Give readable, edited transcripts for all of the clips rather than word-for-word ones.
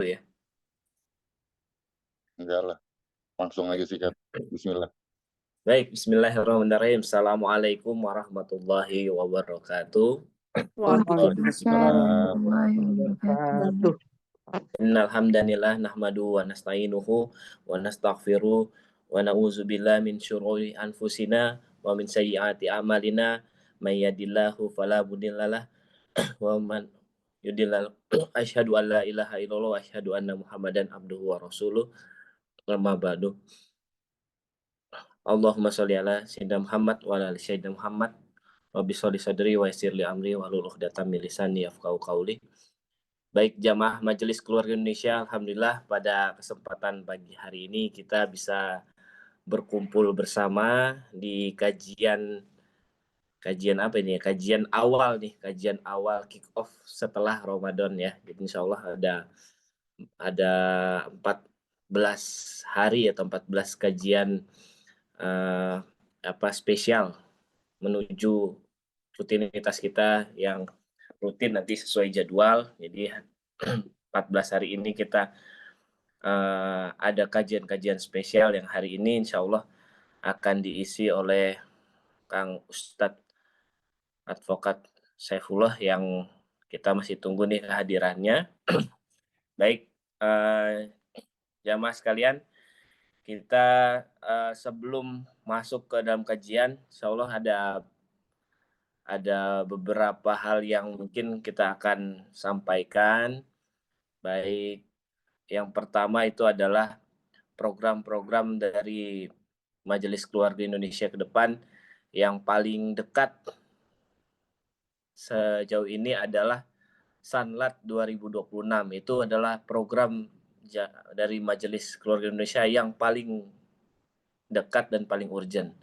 ya. Enggak lah, langsung aja sikat. Bismillah. Baik, bismillahirrahmanirrahim. Assalamualaikum warahmatullahi wabarakatuh. Waalaikumsalam warahmatullahi wabarakatuh. Innal hamdanillah nahmaduhu wa nasta'inuhu wa nastaghfiruh wa na'udzubillahi min syururi anfusina wa min sayyiati a'malina may yahdihillahu fala mudhillalah wa man yudlil asyhadu an la ilaha illallah wa asyhadu anna muhammadan abduhu wa rasuluh. Amma ba'du. Allahumma sholli ala sayyidina Muhammad wa ala ali sayyidina Muhammad. Rabbi sholli sadri wa yassir li amri wahlul 'uqdatam min lisani yafqahu qawli. Baik jamaah Majelis Keluarga Indonesia, alhamdulillah pada kesempatan pagi hari ini kita bisa berkumpul bersama di kajian apa ini ya? Kajian awal kick off setelah Ramadan ya. Jadi insyaallah ada 14 hari atau 14 kajian spesial menuju rutinitas kita yang rutin nanti sesuai jadwal. Jadi 14 hari ini kita ada kajian-kajian spesial yang hari ini insya Allah akan diisi oleh Kang Ustadz Advokat Saifullah yang kita masih tunggu nih kehadirannya. Baik, jamaah sekalian, kita sebelum masuk ke dalam kajian, insya Allah ada beberapa hal yang mungkin kita akan sampaikan. Baik, yang pertama itu adalah program-program dari Majelis Keluarga Indonesia ke depan yang paling dekat sejauh ini adalah Sanlat 2026. Itu adalah program dari Majelis Keluarga Indonesia yang paling dekat dan paling urgent.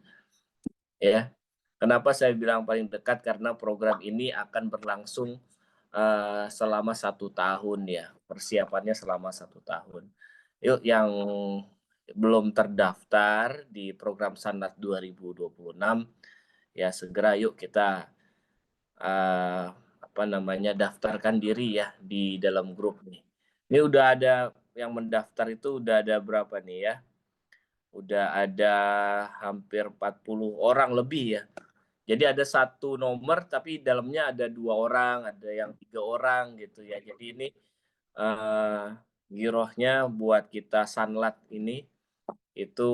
Ya. Kenapa saya bilang paling dekat? Karena program ini akan berlangsung selama 1 tahun ya. Persiapannya selama 1 tahun. Yuk yang belum terdaftar di program Sanlat 2026 ya segera yuk kita daftarkan diri ya di dalam grup nih. Ini udah ada yang mendaftar itu udah ada berapa nih ya? Udah ada hampir 40 orang lebih ya. Jadi ada satu nomor tapi dalamnya ada 2 orang, ada yang 3 orang gitu ya. Jadi ini girohnya buat kita Sanlat ini itu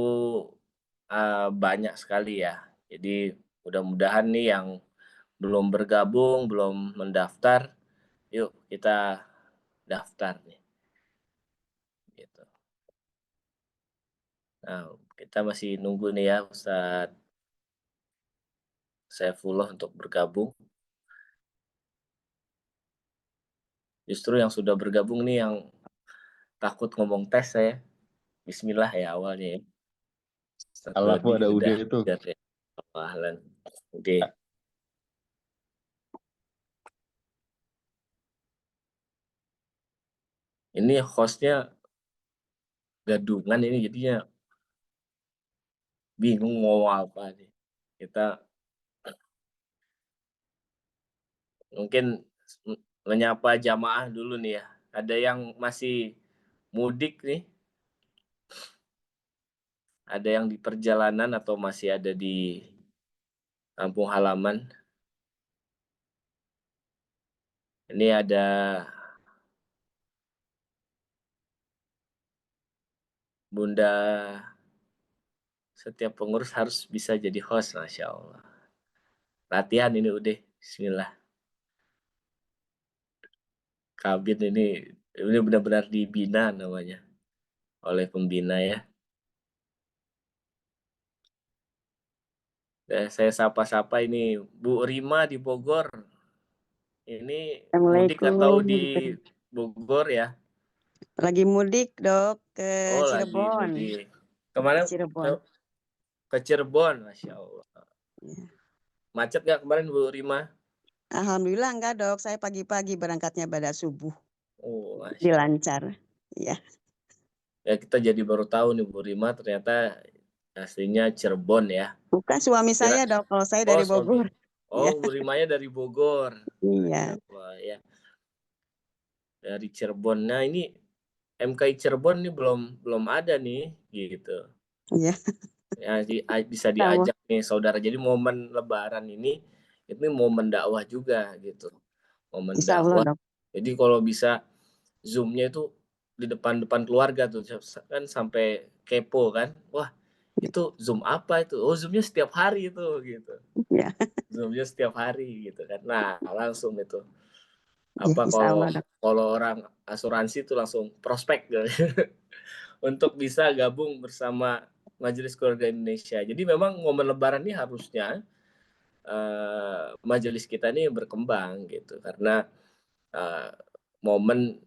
banyak sekali ya. Jadi mudah-mudahan nih yang belum bergabung, belum mendaftar, yuk kita daftar nih. Gitu. Nah, kita masih nunggu nih ya Ustadz Saifullah untuk bergabung. Justru yang sudah bergabung nih yang takut ngomong tes saya. Bismillah ya awalnya ya. Allahku ada udah itu. Ahlan. Oke. Ini hostnya gadungan ini jadinya bingung mau apa nih. Kita mungkin menyapa jamaah dulu nih ya. Ada yang masih mudik nih. Ada yang di perjalanan atau masih ada di kampung halaman. Ini ada Bunda, setiap pengurus harus bisa jadi host, Masya Allah. Latihan ini udah, bismillah. Kabin ini benar-benar dibina namanya oleh pembina ya. Saya sapa-sapa ini Bu Rima di Bogor. Ini mudik atau di Bogor ya? Lagi mudik dok ke Cirebon. Lagi mudik. Kemarin Cirebon. Ke Cirebon, Masya Allah. Ya. Macet nggak kemarin Bu Rima? Alhamdulillah enggak dok, saya pagi-pagi berangkatnya pada subuh. Oh, dilancar. Iya. Ya kita jadi baru tahu nih Bu Rima ternyata aslinya Cirebon ya. Bukan suami saya dok, kalau saya dari Bogor. Bu Rimanya dari Bogor. Iya. Ya. Dari Cirebon. Nah ini MKI Cirebon nih belum ada nih gitu. Iya. Ya bisa Insya Allah. diajak nih saudara. Jadi momen Lebaran ini momen dakwah juga gitu. Momen Insya Allah, dakwah. Dok. Jadi kalau bisa Zoom-nya itu di depan keluarga tuh kan sampai kepo kan. Wah, itu Zoom apa itu? Oh, Zoom-nya setiap hari itu gitu. Ya. Zoom-nya setiap hari gitu kan. Nah, langsung itu. Ya, Apa insya Allah, Dok. kalau orang asuransi itu langsung prospek gitu. Untuk bisa gabung bersama Majelis Keluarga Indonesia. Jadi memang momen Lebaran ini harusnya majelis kita ini berkembang gitu karena momen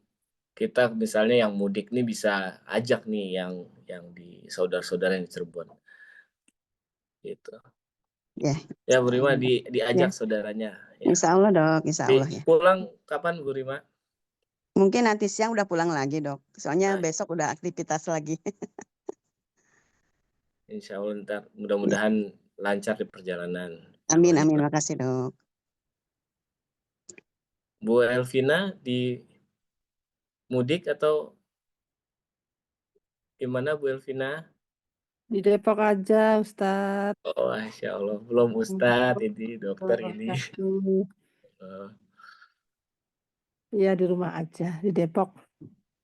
kita misalnya yang mudik nih bisa ajak nih yang di saudara-saudara yang di Cirebon gitu. Ya, Ya Bu Rima ya. diajak saudaranya. Ya. Insya Allah, Dok. Insya Allah ya. Pulang kapan Bu Rima? Mungkin nanti siang udah pulang lagi, Dok. Soalnya Nah, besok udah aktivitas lagi. Insya Allah ntar mudah-mudahan lancar di perjalanan. Amin, amin. Makasih, Dok. Bu Elvina di mudik atau gimana Bu Elvina? Di Depok aja, Ustadz. Oh, Masya Allah. Belum Ustadz ini, dokter ini. Iya, di rumah aja, di Depok.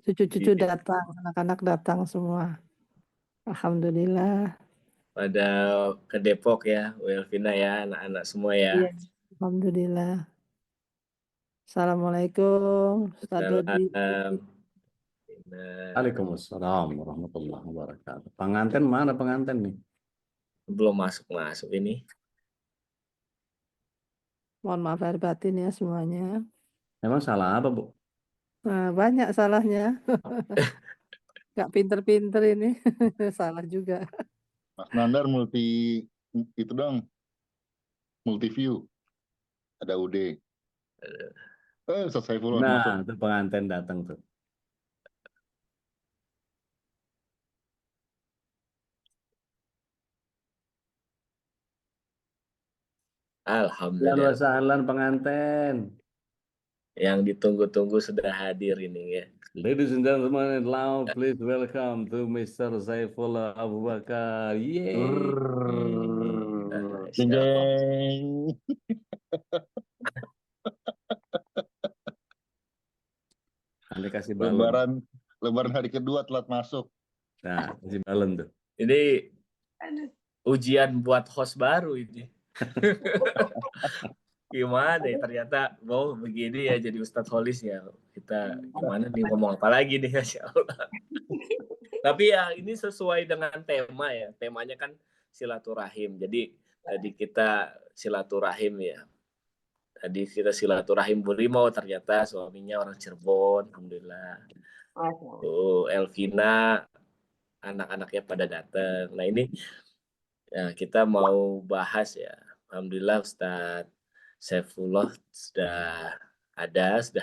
Cucu-cucu datang, anak-anak datang semua. Alhamdulillah. Pada ke Depok ya, Bu Elvina ya, anak-anak semua ya. Iya, alhamdulillah. Assalamualaikum, Ustadz Dodi. Waalaikumsalam warahmatullahi wabarakatuh. Pengantin mana pengantin nih? Belum masuk ini. Mohon maaf lahir batin ya semuanya. Emang salah apa, Bu? Nah, banyak salahnya. Gak pinter-pinter ini. Salah juga. Mas Nandar itu dong, multi view. Ada UD. Ustaz Saifullah masuk. Nah, itu pengantin datang tuh. Alhamdulillah. Sahlan pengantin. Yang ditunggu-tunggu sudah hadir ini ya. Ladies and gentlemen, now please welcome to Mr. Saifullah Abu Bakar. Yeay. Jeng. Nanti kasih balon. Lebaran hari kedua telat masuk. Nah, kasih balon tuh. Ini ujian buat host baru ini. Gimana ya, ternyata begini ya jadi Ustadz Holis ya. Kita gimana nih ngomong apa lagi nih, Masya Allah. Tapi ya ini sesuai dengan tema ya. Temanya kan silaturahim. Jadi tadi kita silaturahim ya. Tadi kita silaturahim Bu Rima, ternyata suaminya orang Cirebon. Alhamdulillah. Elvina, anak-anaknya pada datang. Nah ini ya, kita mau bahas ya. Alhamdulillah Ustadz Saifullah sudah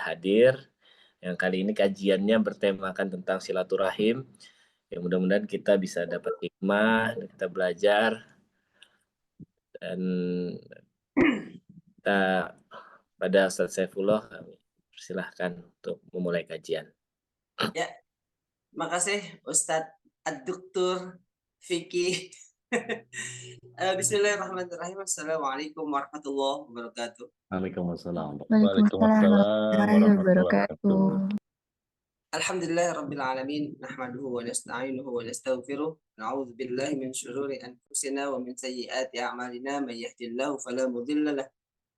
hadir. Yang kali ini kajiannya bertemakan tentang silaturahim. Ya mudah-mudahan kita bisa dapat hikmah, kita belajar, dan kita pada Ustadz Saifullah kami persilahkan untuk memulai kajian. Ya, makasih Ustadz Ad-Doktor Vicky. Bismillahirrahmanirrahim. Assalamualaikum warahmatullahi wabarakatuh. Waalaikumsalam. Waalaikumsalam warahmatullahi wabarakatuh. Alhamdulillah rabbil alamin, nahmaduhu wa nasta'inuhu wa nastaghfiruh, na'udzu billahi min syururi anfusina wa min sayyiati a'malina, may yahdihillahu fala mudilla lahu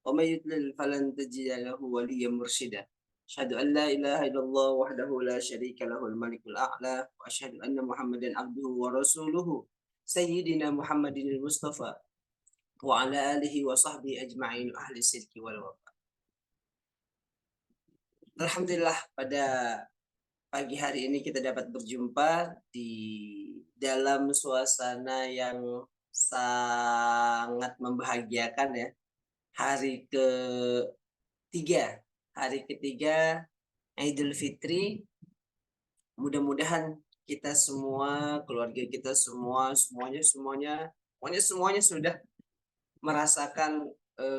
wa may yudlil falan tajida lahu waliyyan mursyida. Asyhadu an la ilaha illallah wahdahu la syarika lahul malikul a'la wa asyhadu anna Muhammadan abduhu wa rasuluhu sayyidina Muhammadin al-Mustafa wa ala alihi wa sahbihi ajma'in ahli sidqi wal wafa. Alhamdulillah pada pagi hari ini kita dapat berjumpa di dalam suasana yang sangat membahagiakan ya. Hari ketiga Idul Fitri. Mudah-mudahan kita semua, keluarga kita semua, semuanya sudah merasakan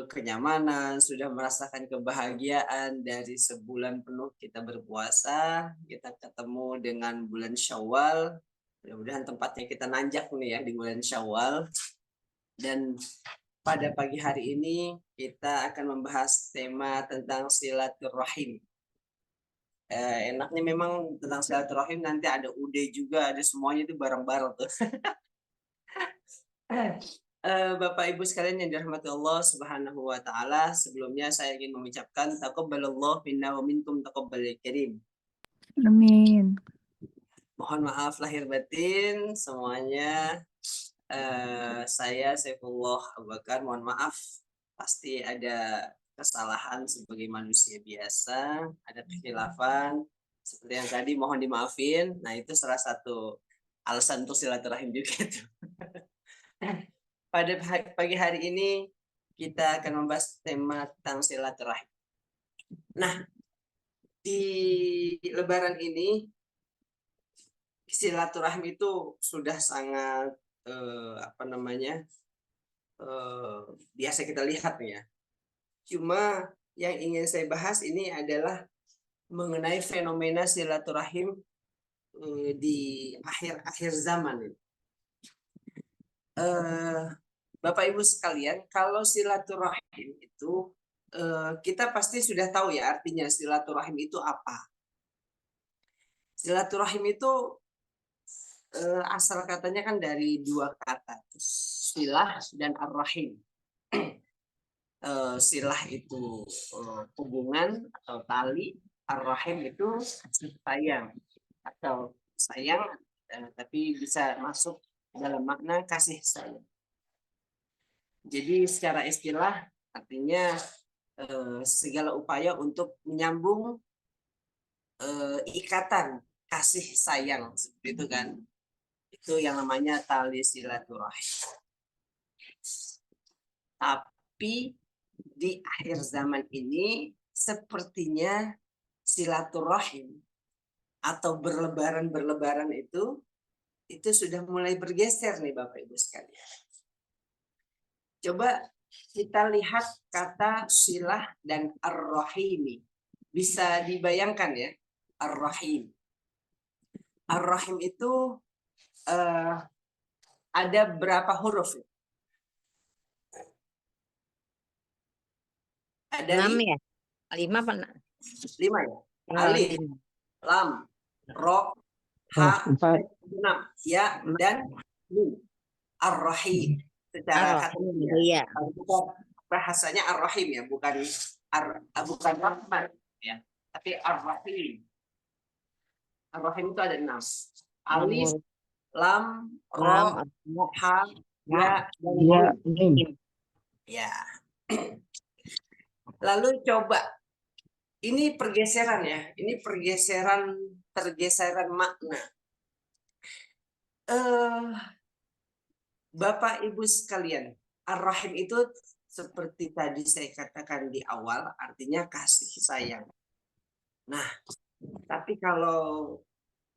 kenyamanan, sudah merasakan kebahagiaan dari sebulan penuh kita berpuasa, kita ketemu dengan bulan Syawal. Mudah-mudahan tempatnya kita nanjak nih ya di bulan Syawal. Dan pada pagi hari ini kita akan membahas tema tentang silaturahim. Enaknya memang tentang silaturahim nanti ada ude juga, ada semuanya itu bareng-bareng tuh. Bapak Ibu sekalian yang dirahmati Allah Subhanahu wa taala, sebelumnya saya ingin mengucapkan taqabbalallahu minna wa minkum taqabbal karim. Amin. Mohon maaf lahir batin semuanya. Saya Saifullah Abu Bakar, mohon maaf pasti ada kesalahan sebagai manusia biasa, ada kekhilafan seperti yang tadi, mohon dimaafin. Nah, itu salah satu alasan untuk silaturahim juga itu. Pada pagi hari ini kita akan membahas tema tentang silaturahim. Nah, di Lebaran ini silaturahim itu sudah sangat biasa kita lihat ya. Cuma yang ingin saya bahas ini adalah mengenai fenomena silaturahim di akhir zaman. Bapak Ibu sekalian, kalau silaturahim itu kita pasti sudah tahu ya artinya silaturahim itu apa. Silaturahim itu asal katanya kan dari dua kata, silah dan ar-rahim. Silah itu hubungan atau tali, ar-rahim itu sayang atau sayang, tapi bisa masuk dalam makna kasih sayang. Jadi secara istilah artinya segala upaya untuk menyambung ikatan kasih sayang, seperti itu kan. Itu yang namanya tali silaturahim. Tapi di akhir zaman ini sepertinya silaturahim atau berlebaran itu sudah mulai bergeser nih Bapak Ibu sekalian. Coba kita lihat kata silah dan ar-rahimi. Bisa dibayangkan ya, ar-rahim. Ar-rahim itu ada berapa huruf? Ada 6 ya? 5 apa 5 ya? Alif, lam, ro, ha, 6, ya, dan mim. Ar-rahim. Secara katanya, iya. bahasanya ar-rahim ya, bukan rahman ya, tapi ar-rahim. Ar-rahim itu ada 6. Alif, lam, ro, ha, ya, dan mim. Ya. Lalu coba, ini pergeseran ya, ini pergeseran makna. Bapak Ibu sekalian, ar-rahim itu seperti tadi saya katakan di awal, artinya kasih sayang. Nah, tapi kalau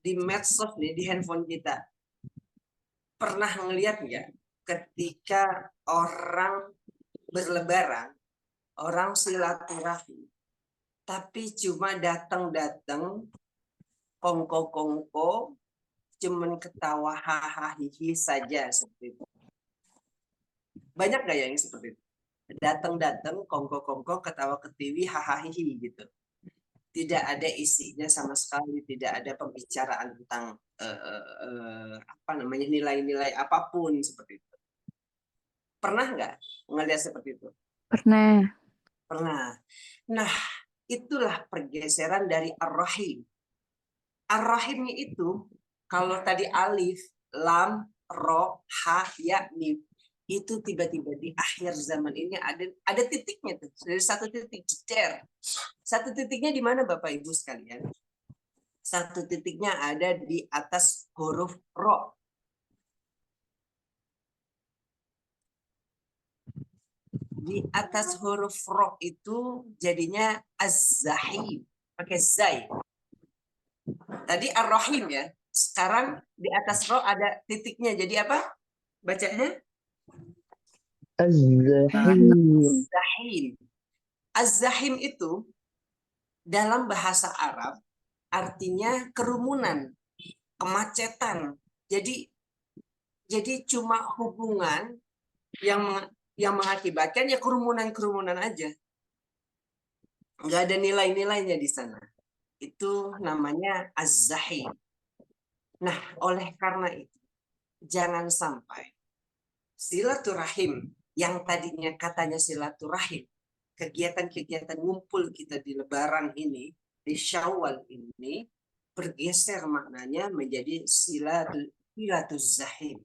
di medsos nih, di handphone kita, pernah ngelihat nggak ketika orang berlebaran, orang silaturahim, tapi cuma datang kongko, cuman ketawa hahaha saja seperti itu. Banyak nggak yang seperti itu? Datang kongko ketawa ketiwi hahaha gitu. Tidak ada isinya sama sekali, tidak ada pembicaraan tentang nilai-nilai apapun seperti itu. Pernah nggak ngelihat seperti itu? Pernah. Nah, itulah pergeseran dari ar-rahim. Ar-rahimnya itu, kalau tadi alif, lam, ro, ha, ya, mim, itu tiba-tiba di akhir zaman ini ada titiknya tuh. Dari satu titik, cecer. Satu titiknya di mana Bapak Ibu sekalian? Satu titiknya ada di atas huruf ro. Di atas huruf ro itu jadinya az-zahim, pakai zai. Tadi ar-rahim ya. Sekarang di atas ro ada titiknya. Jadi apa? Bacanya Az-Zahim. Zahim. Az-Zahim itu dalam bahasa Arab artinya kerumunan, kemacetan. Jadi cuma hubungan yang mengakibatkan ya kerumunan aja. Nggak ada nilai-nilainya di sana. Itu namanya az-zahim. Nah, oleh karena itu jangan sampai silaturahim yang tadinya katanya silaturahim, kegiatan-kegiatan ngumpul kita di Lebaran ini, di Syawal ini, bergeser maknanya menjadi silatuz zahim.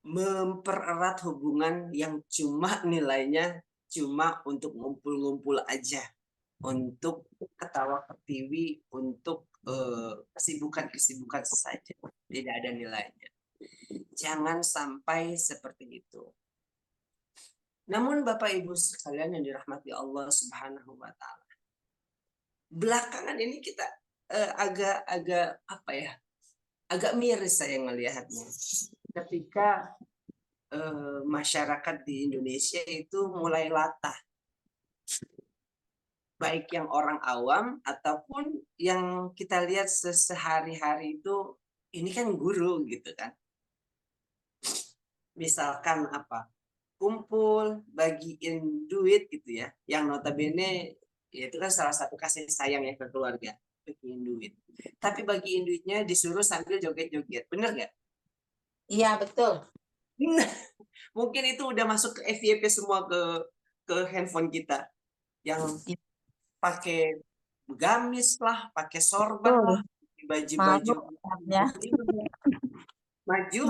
Mempererat hubungan yang cuma nilainya cuma untuk ngumpul-ngumpul aja, untuk ketawa ketiwi, untuk kesibukan-kesibukan saja, tidak ada nilainya. Jangan sampai seperti itu. Namun Bapak Ibu sekalian yang dirahmati Allah Subhanahu wa taala. Belakangan ini kita agak apa ya? Agak miris saya ngelihatnya. Ketika masyarakat di Indonesia itu mulai latah. Baik yang orang awam ataupun yang kita lihat sehari-hari itu, ini kan guru gitu kan. Misalkan apa? Kumpul, bagiin duit gitu ya. Yang notabene ya itu kan salah satu kasih sayang ya ke keluarga, bagiin duit. Tapi bagiin duitnya disuruh sambil joget-joget. Bener nggak? Iya, betul. Mungkin itu udah masuk ke FYP semua ke handphone kita. Yang pakai gamis lah, pakai sorban lah, baju-baju maju,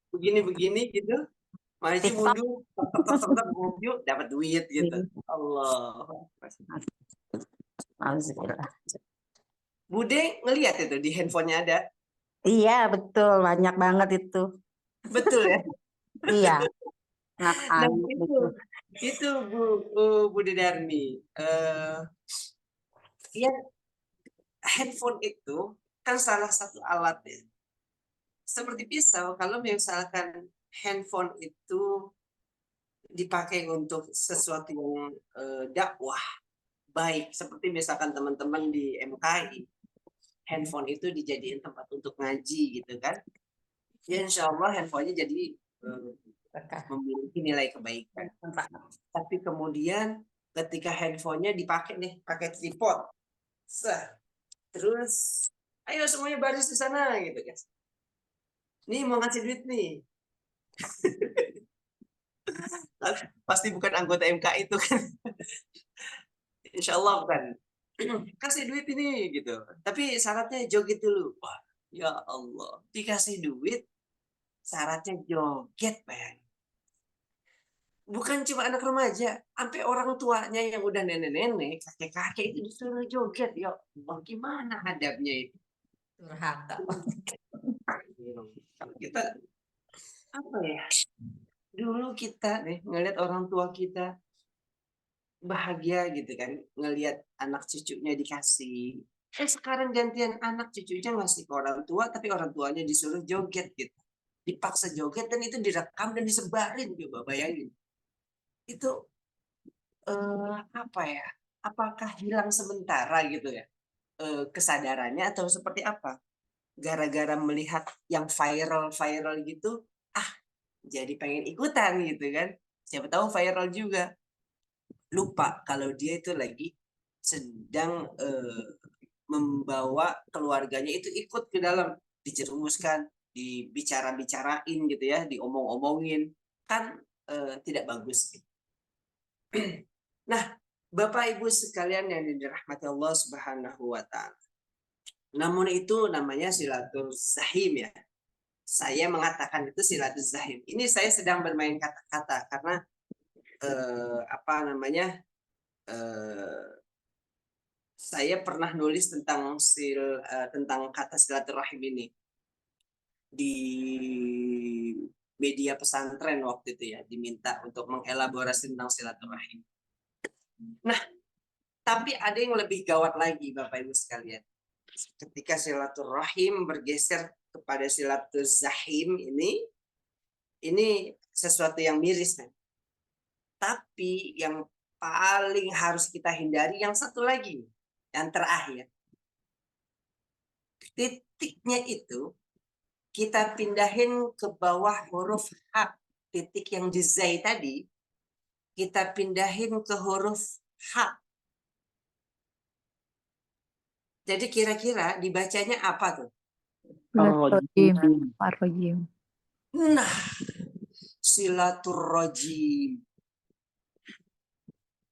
begini gitu, maju mundur, maju dapat duit gitu. Allah. Bude ngelihat itu di handphonenya ada. Iya, betul. Banyak banget itu. Betul ya. Iya. Nah, itu Bude Darmi. Ya, handphone itu kan salah satu alat ya. Seperti pisau, kalau misalkan handphone itu dipakai untuk sesuatu yang dakwah baik, seperti misalkan teman-teman di MKI, handphone itu dijadiin tempat untuk ngaji gitu kan, ya insya Allah handphonenya jadi memiliki nilai kebaikan. Tapi kemudian ketika handphonenya dipakai nih, pakai tripod, terus ayo semuanya baris di sana gitu guys. Nih mau ngasih duit nih. Pasti bukan anggota MKI itu kan. Insya Allah bukan. Kasih duit ini gitu. Tapi syaratnya joget dulu. Wah, ya Allah. Dikasih duit, syaratnya joget, bayang. Bukan cuma anak remaja, sampai orang tuanya yang udah nenek-nenek, kakek-kakek itu disuruh joget. Ya Allah, gimana adabnya itu? Durhaka. Kita apa ya? Dulu kita nih ngelihat orang tua kita bahagia gitu kan, ngelihat anak cucunya dikasih. Sekarang gantian anak cucunya ngasih ke orang tua, tapi orang tuanya disuruh joget gitu. Dipaksa joget dan itu direkam dan disebarin, coba bayangin. Itu apa ya? Apakah hilang sementara gitu ya? Kesadarannya atau seperti apa? Gara-gara melihat yang viral gitu, jadi pengen ikutan gitu kan. Siapa tahu viral juga. Lupa kalau dia itu lagi sedang membawa keluarganya itu ikut ke dalam, dijerumuskan, dibicara-bicarain gitu ya, diomong-omongin. Kan tidak bagus. Nah, Bapak Ibu sekalian yang dirahmati Allah Subhanahu wa taala. Namun itu namanya silaturahim ya. Saya mengatakan itu silaturahim. Ini saya sedang bermain kata-kata karena saya pernah nulis tentang kata silaturahim ini di media pesantren waktu itu ya, diminta untuk mengelaborasi tentang silaturahim. Nah, tapi ada yang lebih gawat lagi Bapak Ibu sekalian. Ketika silaturahim bergeser kepada silatuzahim ini, Ini sesuatu yang miris, kan? Tapi yang paling harus kita hindari yang satu lagi, yang terakhir. Titiknya itu kita pindahin ke bawah huruf H. Titik yang di zai tadi, kita pindahin ke huruf H. Jadi kira-kira dibacanya apa tuh? Ar-Rajim. Nah, silaturrajim.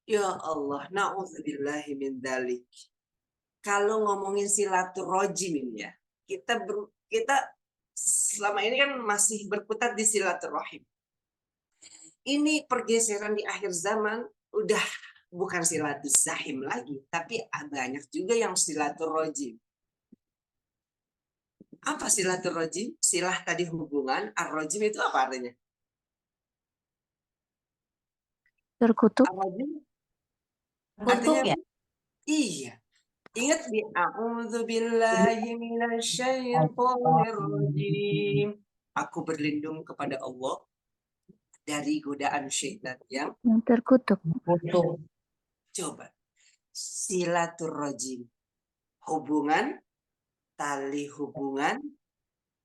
Ya Allah, na'udzubillahi min dzalik. Kalau ngomongin silaturrajim ini ya, kita selama ini kan masih berkutat di silaturrahim. Ini pergeseran di akhir zaman udah bukan silaturrahim lagi, tapi banyak juga yang silaturrajim. Apa silaturrajim? Silah tadi hubungan, ar-rajim itu apa artinya? Terkutuk. Ar-rajim Kutuk artinya ya? iya. Ingat di a'udzubillahi minasyaitonirrajim. Aku berlindung kepada Allah dari godaan syaitan yang Terkutuk. Kutuk. coba. Silaturrajim. Hubungan, tali hubungan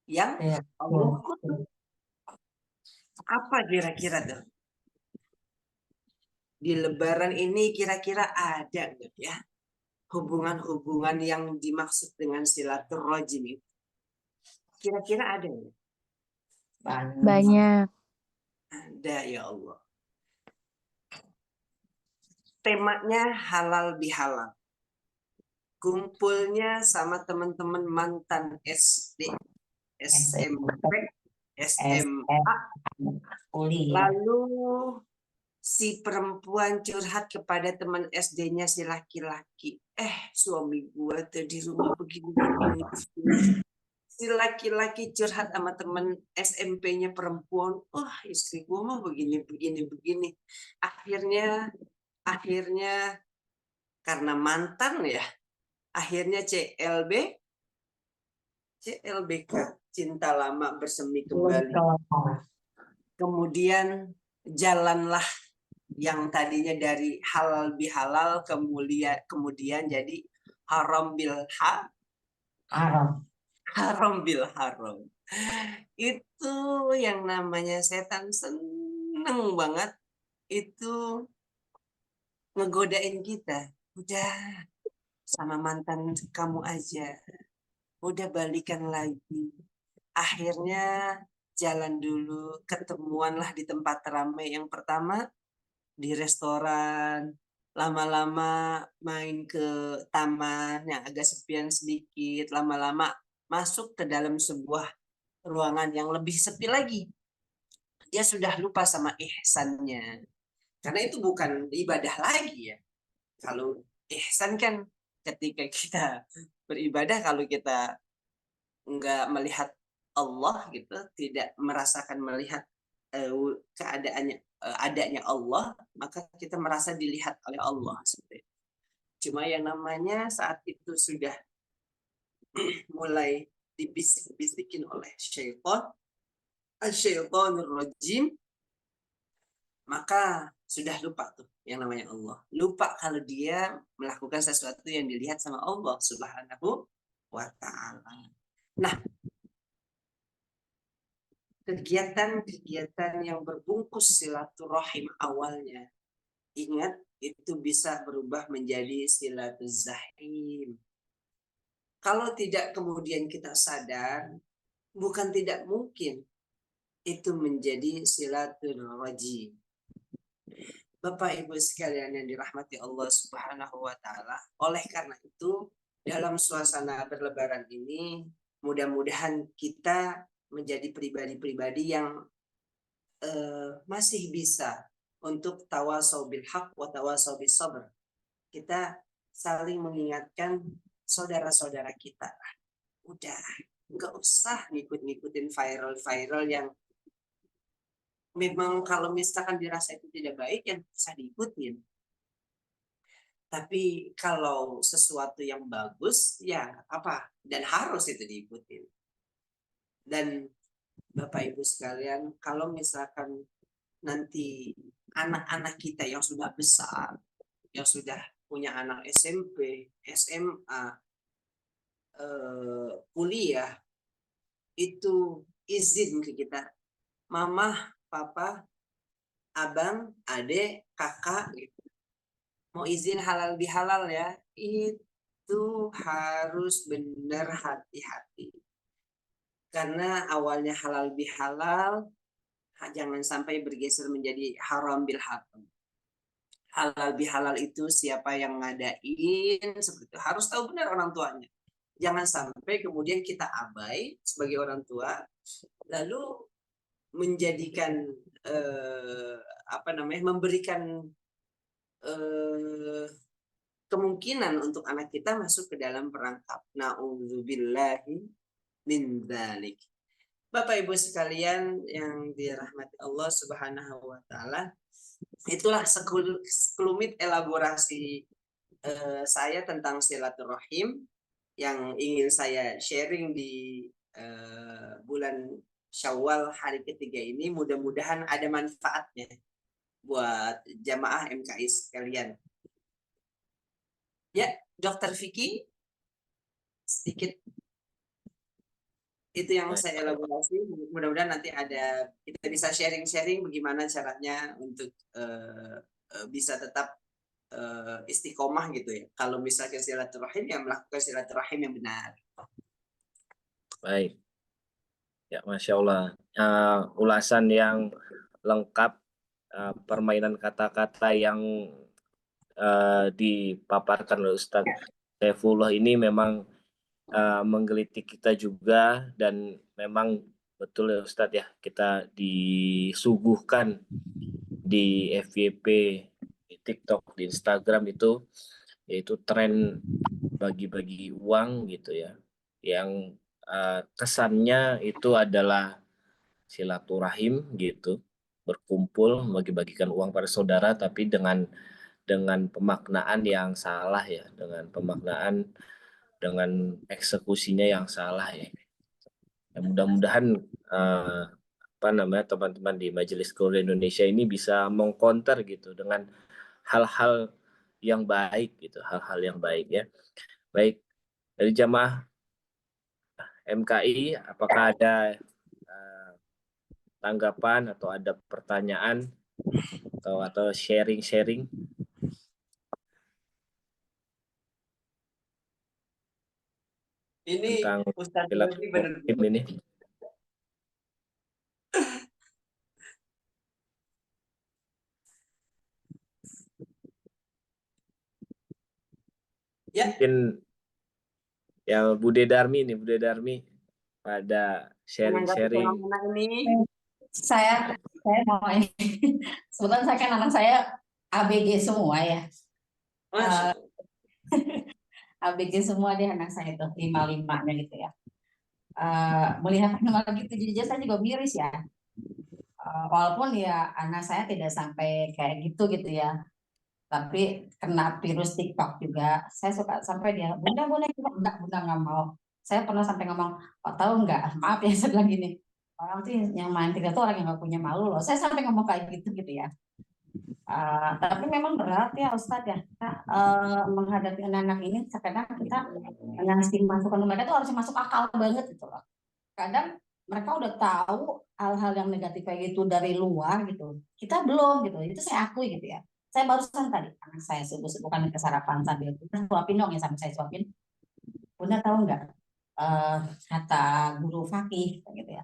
yang Ya. Allah kutuk. Apa kira-kira tuh? Di Lebaran ini kira-kira ada nggak ya hubungan-hubungan yang dimaksud dengan silaturrahim itu? Kira-kira ada nggak? Banyak. Ada, ya Allah. Temanya halal bihalal. Kumpulnya sama teman-teman mantan SD, SMP, SMA. Kuliah. Lalu si perempuan curhat kepada teman SD-nya si laki-laki. Suami gua tuh di rumah begini. Si laki-laki curhat sama teman SMP-nya perempuan. Istri gua mah begini. Akhirnya karena mantan ya. Akhirnya CLBK, cinta lama bersemi kembali. Kemudian jalanlah yang tadinya dari halal bihalal kemudian jadi haram bil haram bil haram. Itu yang namanya setan seneng banget itu ngegodain kita. Udah sama mantan kamu aja. Udah balikan lagi. Akhirnya jalan dulu, ketemuanlah di tempat ramai. Yang pertama di restoran, lama-lama main ke taman yang agak sepian sedikit, lama-lama masuk ke dalam sebuah ruangan yang lebih sepi lagi. Dia sudah lupa sama ihsannya. Karena itu bukan ibadah lagi ya. Kalau ihsan kan ketika kita beribadah, kalau kita nggak melihat Allah gitu, tidak merasakan melihat keadaannya, adanya Allah, maka kita merasa dilihat oleh Allah. Cuma yang namanya saat itu sudah mulai dibisik-bisikin oleh syaitanir rajim, maka sudah lupa tuh yang namanya Allah. Lupa kalau dia melakukan sesuatu yang dilihat sama Allah Subhanahu wa ta'ala. Nah, kegiatan-kegiatan yang berbungkus silaturahim awalnya, ingat itu bisa berubah menjadi silatuzahim. Kalau tidak kemudian kita sadar, bukan tidak mungkin itu menjadi silaturrajim. Bapak Ibu sekalian yang dirahmati Allah Subhanahu wa ta'ala, oleh karena itu dalam suasana berlebaran ini mudah-mudahan kita menjadi pribadi-pribadi yang masih bisa untuk tawasau bil haq wa tawasau bis sabr. Kita saling mengingatkan saudara-saudara kita. Udah, nggak usah ngikut-ngikutin viral-viral yang memang kalau misalkan dirasa itu tidak baik, yang bisa diikutin. Tapi kalau sesuatu yang bagus, ya apa? Dan harus itu diikutin. Dan Bapak Ibu sekalian, kalau misalkan nanti anak-anak kita yang sudah besar, yang sudah punya anak SMP, SMA, kuliah, itu izin ke kita, mama, papa, abang, adek, kakak, gitu. Mau izin halal bihalal ya, itu harus benar hati-hati. Karena awalnya halal bihalal, jangan sampai bergeser menjadi haram bil haram. Halal bihalal itu siapa yang ngadain, seperti itu. Harus tahu benar orang tuanya. Jangan sampai kemudian kita abai sebagai orang tua, lalu menjadikan memberikan kemungkinan untuk anak kita masuk ke dalam perangkap. Na'udzubillahi min dzalik. Bapak Ibu sekalian yang dirahmati Allah Subhanahu wa taala, itulah sekelumit elaborasi saya tentang silaturahim yang ingin saya sharing di bulan Syawal hari ketiga ini. Mudah-mudahan ada manfaatnya buat jamaah MKI sekalian. Ya, Dr. Vicky, sedikit itu yang saya elaborasi. Mudah-mudahan nanti kita bisa sharing-sharing bagaimana caranya untuk bisa tetap istiqomah gitu ya. Kalau misalkan silaturahim, yang melakukan silaturahim yang benar. Baik. Ya, Masya Allah. Ulasan yang lengkap, permainan kata-kata yang dipaparkan oleh Ustadz Saifullah ini memang menggelitik kita juga, dan memang betul ya Ustadz ya, kita disuguhkan di FYP, di TikTok, di Instagram itu yaitu tren bagi-bagi uang gitu ya, yang kesannya itu adalah silaturahim gitu, berkumpul bagi-bagikan uang pada saudara, tapi dengan pemaknaan yang salah ya, dengan pemaknaan, dengan eksekusinya yang salah ya. Mudah-mudahan teman-teman di Majelis Keluarga Indonesia ini bisa mengcounter gitu dengan hal-hal yang baik gitu, hal-hal yang baik ya. Baik, dari jamaah MKI, apakah ada tanggapan atau ada pertanyaan atau sharing-sharing? Ini tentang Ustadz silaturahim ini. Ya. Mungkin ya Bude Darmi pada sharing-sharing. Saya mau sebetulnya saya kan anak saya ABG semua ya. ABG semua dia anak saya itu 5-5-nya gitu ya. Melihat nama gitu jujur saya juga miris ya. Walaupun ya anak saya tidak sampai kayak gitu ya. Tapi kena virus TikTok juga. Saya suka sampai dia, bunda nggak mau. Saya pernah sampai ngomong, tahu nggak? Maaf ya, saya bilang gini. Orang tuh yang main TikTok tuh orang yang nggak punya malu loh. Saya sampai ngomong kayak gitu ya. Tapi memang berat ya Ustadz ya. Menghadapi anak-anak ini, kadang kita ngasih masukan mereka tuh harus masuk akal banget gitu loh. Kadang mereka udah tahu hal-hal yang negatif kayak gitu dari luar gitu. Kita belum gitu. Itu saya akui gitu ya. Saya barusan tadi anak saya bukan ke sarapan sambil suapin dong ya, sambil saya suapin. Bunda tahu nggak kata guru fakih gitu ya?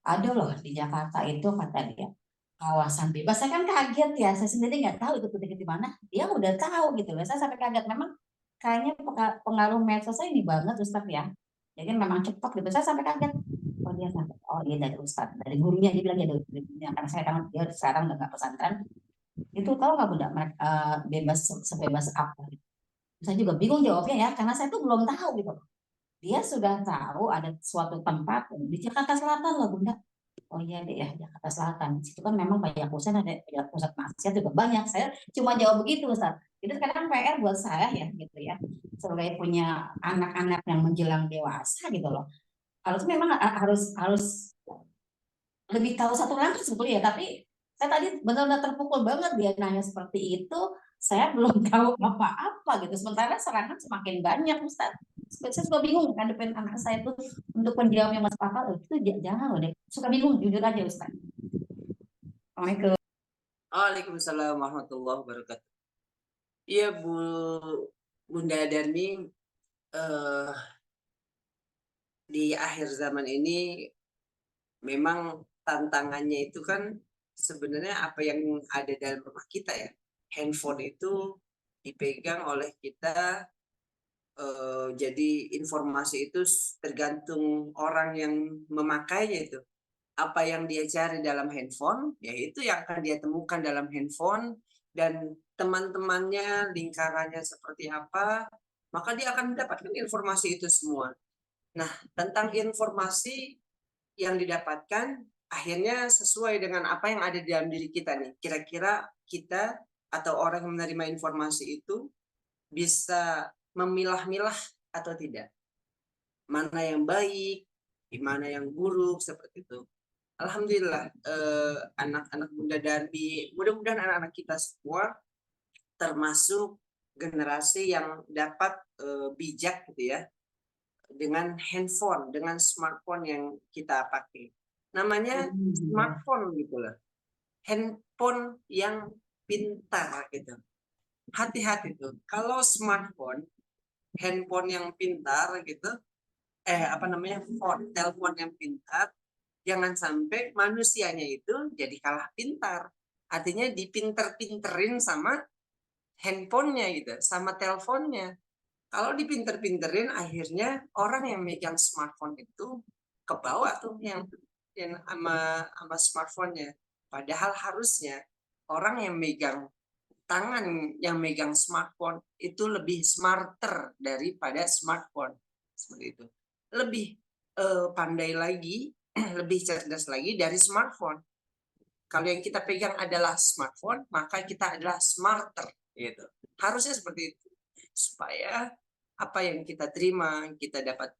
Ada loh di Jakarta itu kata dia kawasan bebas. Saya kan kaget ya. Saya sendiri nggak tahu itu titik di mana. Dia udah tahu gitu loh. Saya sampai kaget. Memang kayaknya pengaruh medsos ini banget Ustadz ya. Jadi memang cepat gitu. Saya sampai kaget. Oh dia sampai. Oh iya dari Ustadz, dari gurunya dia bilang ya dari gurunya. Karena saya kan dia sekarang udah nggak pesantren. Itu tahu nggak Bunda bebas sebebas apa? Saya juga bingung jawabnya ya, karena saya tuh belum tahu gitu. Dia sudah tahu ada suatu tempat di Jakarta Selatan loh Bunda. Oh iya deh ya, Jakarta Selatan. Situ kan memang banyak pusat, ada pusat maksiat juga banyak. Saya cuma jawab begitu Ustaz. Itu sekarang PR buat saya ya gitu ya. Sebagai punya anak-anak yang menjelang dewasa gitu loh. Harus memang harus lebih tahu satu langkah sebetulnya, tapi saya tadi benar-benar terpukul banget dia nanya seperti itu, saya belum tahu apa-apa gitu. Sementara serangan semakin banyak, Ustaz. Saya suka bingung ngadepin anak saya tuh untuk penjawab yang masuk akal, itu jangan loh deh. Suka bingung, jujur aja Ustaz. Assalamualaikum. Waalaikumsalam warahmatullahi wabarakatuh. Iya Bunda Darmi, di akhir zaman ini memang tantangannya itu kan sebenarnya apa yang ada dalam rumah kita ya. Handphone itu dipegang oleh kita, jadi informasi itu tergantung orang yang memakainya itu. Apa yang dia cari dalam handphone, yaitu yang akan dia temukan dalam handphone, dan teman-temannya, lingkarannya seperti apa, maka dia akan mendapatkan informasi itu semua. Nah, tentang informasi yang didapatkan, akhirnya sesuai dengan apa yang ada di dalam diri kita nih. Kira-kira kita atau orang yang menerima informasi itu bisa memilah-milah atau tidak. Mana yang baik, mana yang buruk, seperti itu. Alhamdulillah, anak-anak Bunda Darmi, mudah-mudahan anak-anak kita semua termasuk generasi yang dapat bijak gitu ya, dengan handphone, dengan smartphone yang kita pakai. Namanya smartphone gitu loh. Handphone yang pintar gitu. Hati-hati tuh. Kalau smartphone, handphone yang pintar gitu, telepon yang pintar, jangan sampai manusianya itu jadi kalah pintar. Artinya dipinter-pinterin sama handphonenya gitu, sama teleponnya. Kalau dipinter-pinterin, akhirnya orang yang megang smartphone itu ke bawah tuh yang sama smartphone-nya. Padahal harusnya orang yang megang yang megang smartphone itu lebih smarter daripada smartphone. Seperti itu. Lebih pandai lagi, lebih cerdas lagi dari smartphone. Kalau yang kita pegang adalah smartphone, maka kita adalah smarter gitu. Harusnya seperti itu. Supaya apa yang kita terima, kita dapat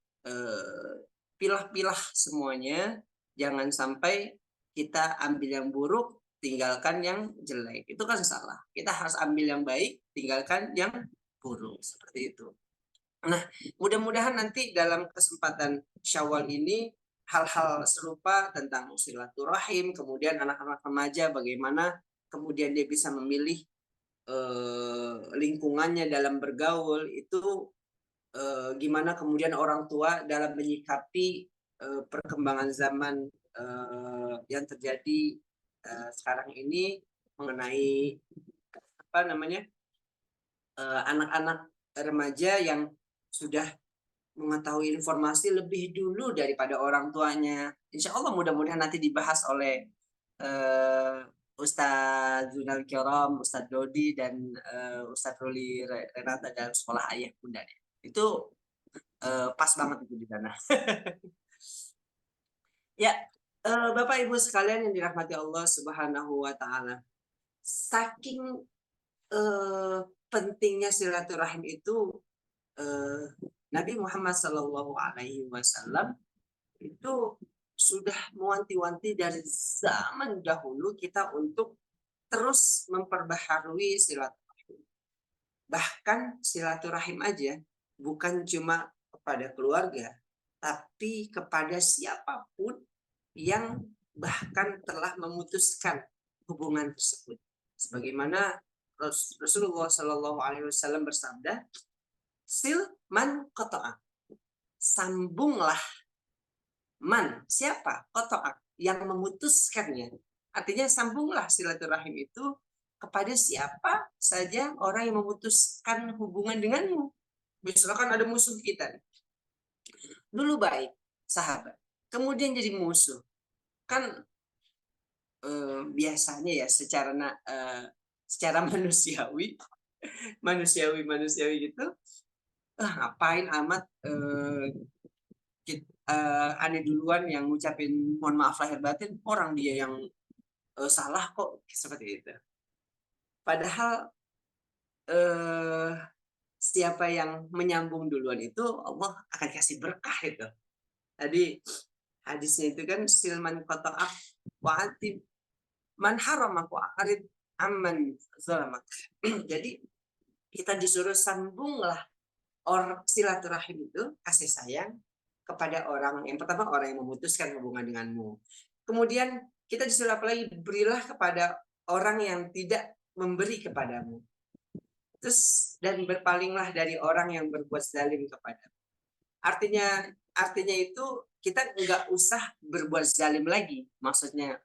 pilah-pilah semuanya, jangan sampai kita ambil yang buruk, tinggalkan yang jelek. Itu kan salah. Kita harus ambil yang baik, tinggalkan yang buruk. Seperti itu. Nah, mudah-mudahan nanti dalam kesempatan Syawal ini hal-hal serupa tentang silaturahim, kemudian anak-anak remaja bagaimana kemudian dia bisa memilih lingkungannya dalam bergaul, itu gimana kemudian orang tua dalam menyikapi perkembangan zaman yang terjadi sekarang ini mengenai anak-anak remaja yang sudah mengetahui informasi lebih dulu daripada orang tuanya. Insya Allah mudah-mudahan nanti dibahas oleh Ustadz Zunal Kiram, Ustadz Dodi, dan Ustadz Ruli Renata dalam sekolah ayah bunda. Itu pas banget itu di sana. Ya, Bapak Ibu sekalian yang dirahmati Allah Subhanahu wa Ta'ala, saking pentingnya silaturahim itu, Nabi Muhammad SAW itu sudah mewanti-wanti dari zaman dahulu kita untuk terus memperbaharui silaturahim. Bahkan silaturahim aja bukan cuma kepada keluarga, tapi kepada siapapun yang bahkan telah memutuskan hubungan tersebut. Sebagaimana Rasulullah SAW bersabda, sil man qata'a, sambunglah man, siapa, qata'a, yang memutuskannya. Artinya sambunglah silaturahim itu kepada siapa saja orang yang memutuskan hubungan denganmu. Misalkan ada musuh kita, dulu baik, sahabat, kemudian jadi musuh, kan biasanya ya secara manusiawi gitu, ngapain amat aneh duluan yang ngucapin mohon maaf lahir batin, orang dia yang salah kok, seperti itu. Padahal siapa yang menyambung duluan itu Allah akan kasih berkah itu. Tadi Hadisnya itu kan silman qata'ak wa atib man haramak wa arid amman zalamak. Jadi kita disuruh sambunglah silaturahim itu, kasih sayang kepada orang yang pertama, orang yang memutuskan hubungan denganmu. Kemudian kita disuruh apa lagi? Berilah kepada orang yang tidak memberi kepadamu. Terus dan berpalinglah dari orang yang berbuat zalim kepadamu. Artinya itu kita nggak usah berbuat zalim lagi. Maksudnya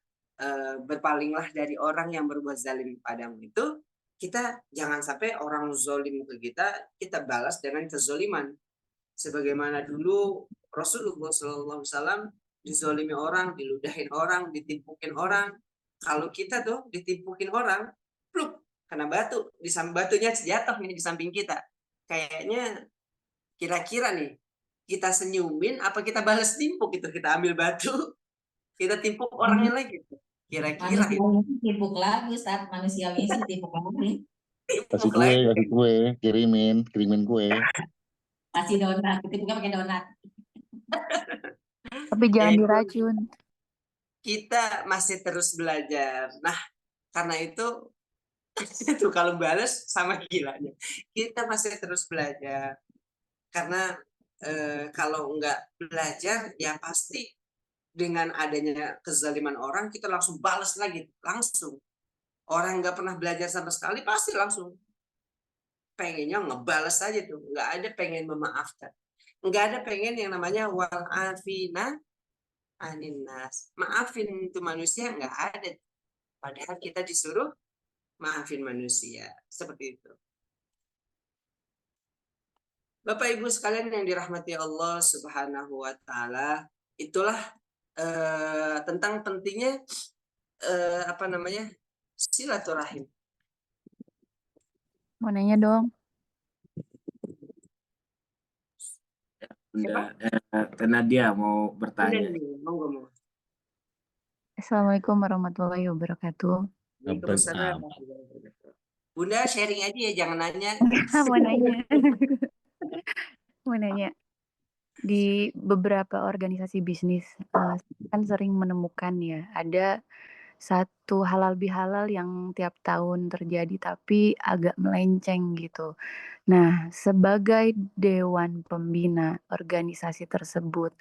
berpalinglah dari orang yang berbuat zalim kepadamu itu, kita jangan sampai orang zalim ke kita balas dengan kezaliman. Sebagaimana dulu Rasulullah SAW dizalimi orang, diludahin orang, ditimpukin orang. Kalau kita tuh ditimpukin orang, pluk, kena batu, batunya jatuh nih di samping kita. Kayaknya kira-kira nih, kita senyumin apa kita balas timpuk gitu, kita ambil batu, kita timpuk orangnya lagi. Kira-kira itu. Manusiawi timpuk lagi, saat manusiawi sih timpuk lagi. Kasih kue, kirimin kue. Kasih donat, timpuknya pakai donat. Tapi jangan diracun. Kita masih terus belajar. Nah, karena itu kalau balas sama gilanya. Kita masih terus belajar. Karena kalau nggak belajar, ya pasti dengan adanya kezaliman orang, kita langsung balas lagi. Langsung. Orang nggak pernah belajar sama sekali, pasti langsung pengennya ngebalas aja tuh. Nggak ada pengen memaafkan. Nggak ada pengen yang namanya wal'afina aninnas. Maafin itu manusia, nggak ada. Padahal kita disuruh maafin manusia. Seperti itu. Bapak Ibu sekalian yang dirahmati Allah Subhanahu wa taala, itulah tentang pentingnya silaturahim. Mau nanya dong. Bunda Nadia mau bertanya. Monggo. Assalamualaikum warahmatullahi wabarakatuh. Waalaikumsalam. Bunda sharing aja ya, jangan nanya. Mau nanya. Di beberapa organisasi bisnis kan sering menemukan ya, ada satu halal bihalal yang tiap tahun terjadi tapi agak melenceng gitu. Nah, sebagai dewan pembina organisasi tersebut,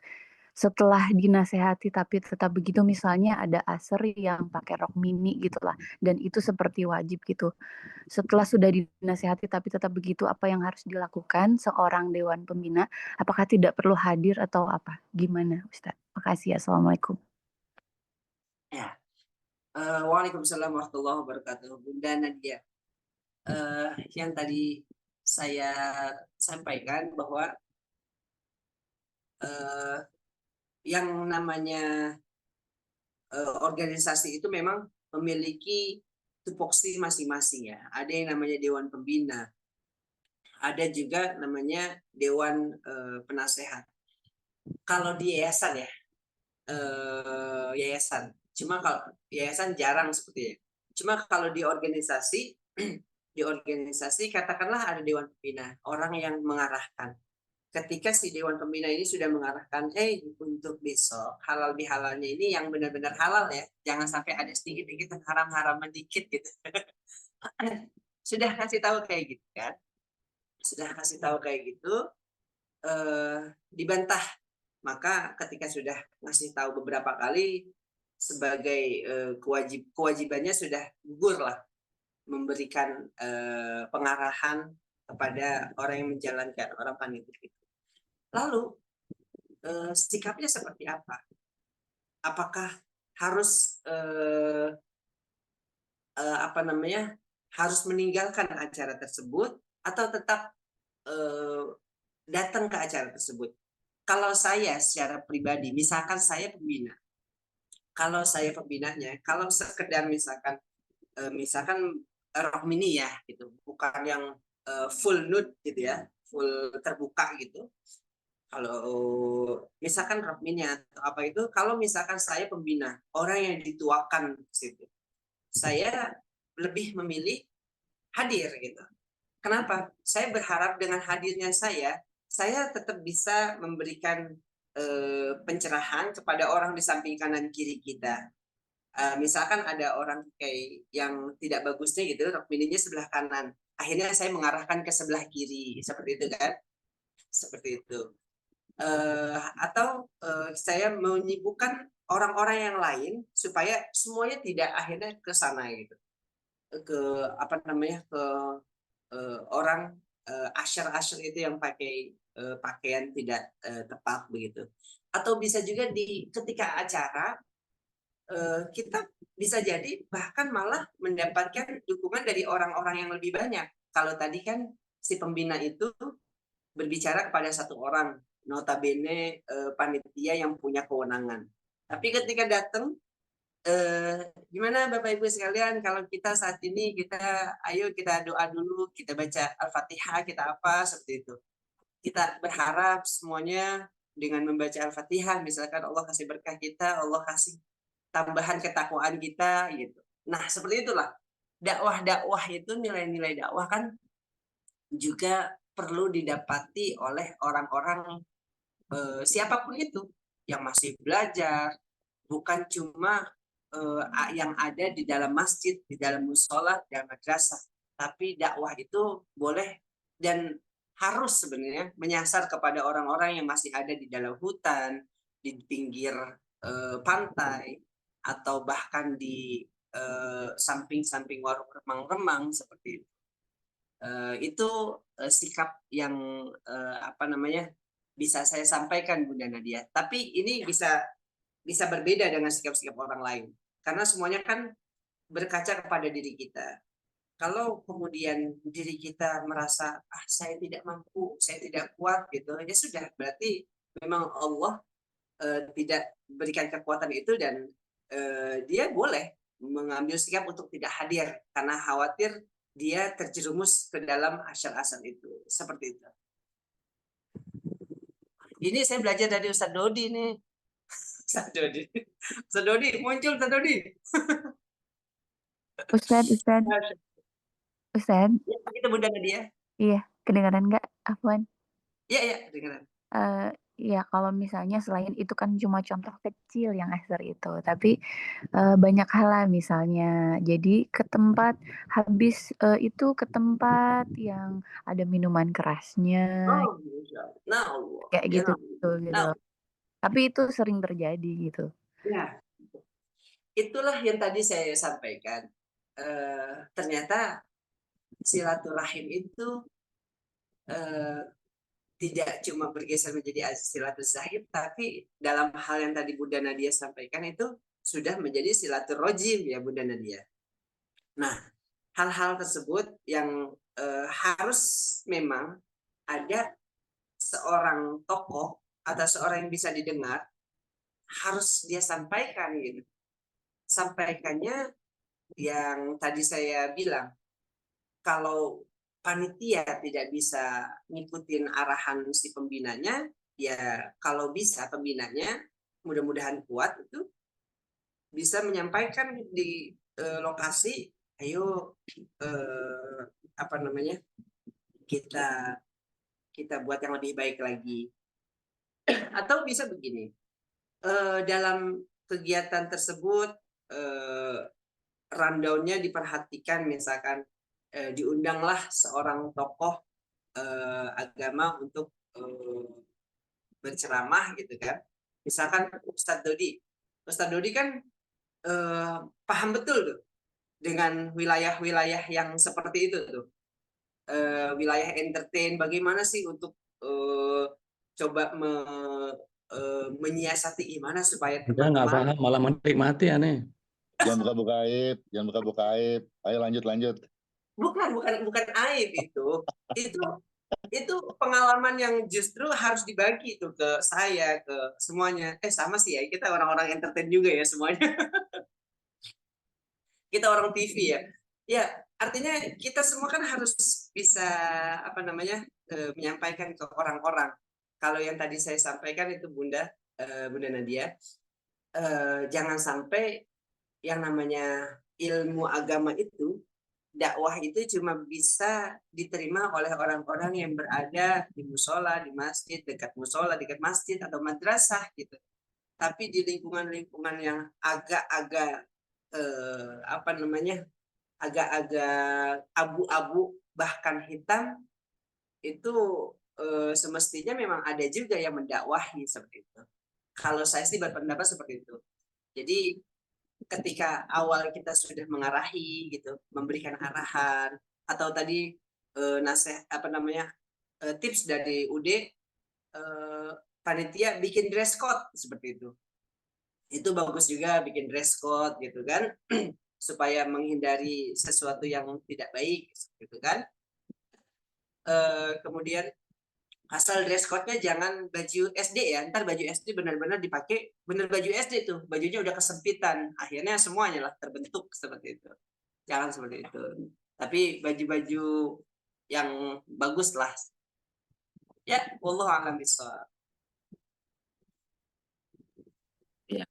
setelah dinasehati tapi tetap begitu, misalnya ada asri yang pakai rok mini gitulah, dan itu seperti wajib gitu. Setelah sudah dinasehati tapi tetap begitu, apa yang harus dilakukan seorang dewan pembina? Apakah tidak perlu hadir atau apa? Gimana, Ustaz? Makasih. Assalamualaikum. Ya. Waalaikumsalam warahmatullahi wabarakatuh. Bunda Nadia. Yang tadi saya sampaikan bahwa yang namanya organisasi itu memang memiliki tupoksi masing-masing ya. Ada yang namanya dewan pembina, ada juga namanya dewan penasehat. Kalau di yayasan ya, yayasan. Cuma kalau yayasan jarang seperti itu. Cuma kalau di organisasi katakanlah ada dewan pembina, orang yang mengarahkan. Ketika si dewan pembina ini sudah mengarahkan, untuk besok halal bihalalnya ini yang benar-benar halal ya, jangan sampai ada sedikit-sedikit haram-haraman dikit gitu. Sudah kasih tahu kayak gitu kan? Sudah kasih tahu kayak gitu, dibantah. Maka ketika sudah ngasih tahu beberapa kali, sebagai kewajibannya sudah gugur lah, memberikan pengarahan kepada orang yang menjalankan, orang panitia itu. Lalu sikapnya seperti apa? Apakah harus harus meninggalkan acara tersebut atau tetap datang ke acara tersebut? Kalau saya secara pribadi, misalkan saya pembina, kalau saya pembinanya, kalau sekedar misalkan rok mini ya gitu, bukan yang full nude gitu ya, full terbuka gitu. Kalau misalkan rok mini atau apa itu, kalau misalkan saya pembina, orang yang dituakan ke situ, saya lebih memilih hadir gitu. Kenapa? Saya berharap dengan hadirnya saya tetap bisa memberikan pencerahan kepada orang di samping kanan kiri kita. Misalkan ada orang kayak yang tidak bagusnya gitu, rok mininya sebelah kanan. Akhirnya saya mengarahkan ke sebelah kiri, seperti itu kan? Seperti itu. Atau saya menyibukkan orang-orang yang lain supaya semuanya tidak akhirnya ke sana gitu. Ke apa namanya? Ke orang asyar-asyar itu yang pakai pakaian tidak tepat begitu. Atau bisa juga ketika acara kita bisa jadi bahkan malah mendapatkan dukungan dari orang-orang yang lebih banyak. Kalau tadi kan si pembina itu berbicara kepada satu orang, notabene panitia yang punya kewenangan. Tapi ketika datang, gimana Bapak Ibu sekalian, kalau kita saat ini ayo kita doa dulu, kita baca Al-Fatihah, kita apa seperti itu. Kita berharap semuanya dengan membaca Al-Fatihah, misalkan Allah kasih berkah kita, Allah kasih tambahan ketakwaan kita gitu. Nah, seperti itulah. Dakwah itu, nilai-nilai dakwah kan juga perlu didapati oleh orang-orang siapapun itu yang masih belajar, bukan cuma yang ada di dalam masjid, di dalam musola, di dalam madrasah, tapi dakwah itu boleh dan harus sebenarnya menyasar kepada orang-orang yang masih ada di dalam hutan, di pinggir pantai, atau bahkan di samping-samping warung remang-remang seperti itu. Itu sikap yang apa namanya bisa saya sampaikan Bunda Nadia. Tapi ini bisa berbeda dengan sikap-sikap orang lain karena semuanya kan berkaca kepada diri kita. Kalau kemudian diri kita merasa saya tidak mampu, saya tidak kuat gitu, ya sudah berarti memang Allah tidak berikan kekuatan itu dan dia boleh mengambil sikap untuk tidak hadir karena khawatir dia terjerumus ke dalam asyar-asyar itu. Seperti itu. Ini saya belajar dari Ustadz Dodi nih. Ustadz Dodi muncul Ustadz Dodi. Ustadz. Ya, kita Bunda Nadia. Iya, kedengaran nggak, Afwan? Iya, kedengaran. Ya kalau misalnya selain itu kan cuma contoh kecil yang Esther itu, tapi banyak hal lah misalnya. Jadi ke tempat itu ke tempat yang ada minuman kerasnya, kayak gitu loh. Tapi itu sering terjadi gitu. Ya, itulah yang tadi saya sampaikan. Ternyata silaturahim itu tidak cuma bergeser menjadi silaturahim, tapi dalam hal yang tadi Bunda Nadia sampaikan itu sudah menjadi silaturrojim ya Bunda Nadia. Nah, hal-hal tersebut yang harus memang ada seorang tokoh atau seorang yang bisa didengar, harus dia sampaikan gitu. Sampaikannya yang tadi saya bilang, kalau panitia tidak bisa ngikutin arahan si pembinanya, ya kalau bisa pembinanya mudah-mudahan kuat itu bisa menyampaikan di lokasi, ayo apa namanya kita buat yang lebih baik lagi. Atau bisa begini, dalam kegiatan tersebut rundown-nya diperhatikan, misalkan diundanglah seorang tokoh agama untuk berceramah gitu kan. Misalkan Ustadz Dodi kan paham betul tuh dengan wilayah-wilayah yang seperti itu tuh. Wilayah entertain, bagaimana sih untuk coba menyiasati gimana supaya kita nggak paham malah menikmati aneh. Jangan buka-buka aib. Ayo lanjut. Bukan aib itu. Itu pengalaman yang justru harus dibagi tuh ke saya, ke semuanya. Sama sih ya, kita orang-orang entertain juga ya semuanya. Kita orang TV ya. Ya, artinya kita semua kan harus bisa menyampaikan ke orang-orang. Kalau yang tadi saya sampaikan itu Bunda Nadia, jangan sampai yang namanya ilmu agama itu dakwah itu cuma bisa diterima oleh orang-orang yang berada di musola, di masjid, dekat musola, dekat masjid atau madrasah gitu. Tapi di lingkungan-lingkungan yang agak-agak apa namanya, agak-agak abu-abu bahkan hitam, itu semestinya memang ada juga yang mendakwahi seperti itu. Kalau saya sih berpendapat seperti itu. Jadi ketika awal kita sudah mengarahi gitu, memberikan arahan atau tadi nasihat apa namanya, tips dari UD, panitia bikin dress code seperti itu. Itu bagus juga bikin dress code gitu kan, supaya menghindari sesuatu yang tidak baik gitu kan. Kemudian asal dress code-nya jangan baju SD ya, ntar baju SD benar-benar dipakai bener baju SD tuh, bajunya udah kesempitan, akhirnya semuanya lah terbentuk seperti itu. Jangan seperti itu, tapi baju-baju yang bagus lah ya. Wallahu a'lam bishawab. Ya,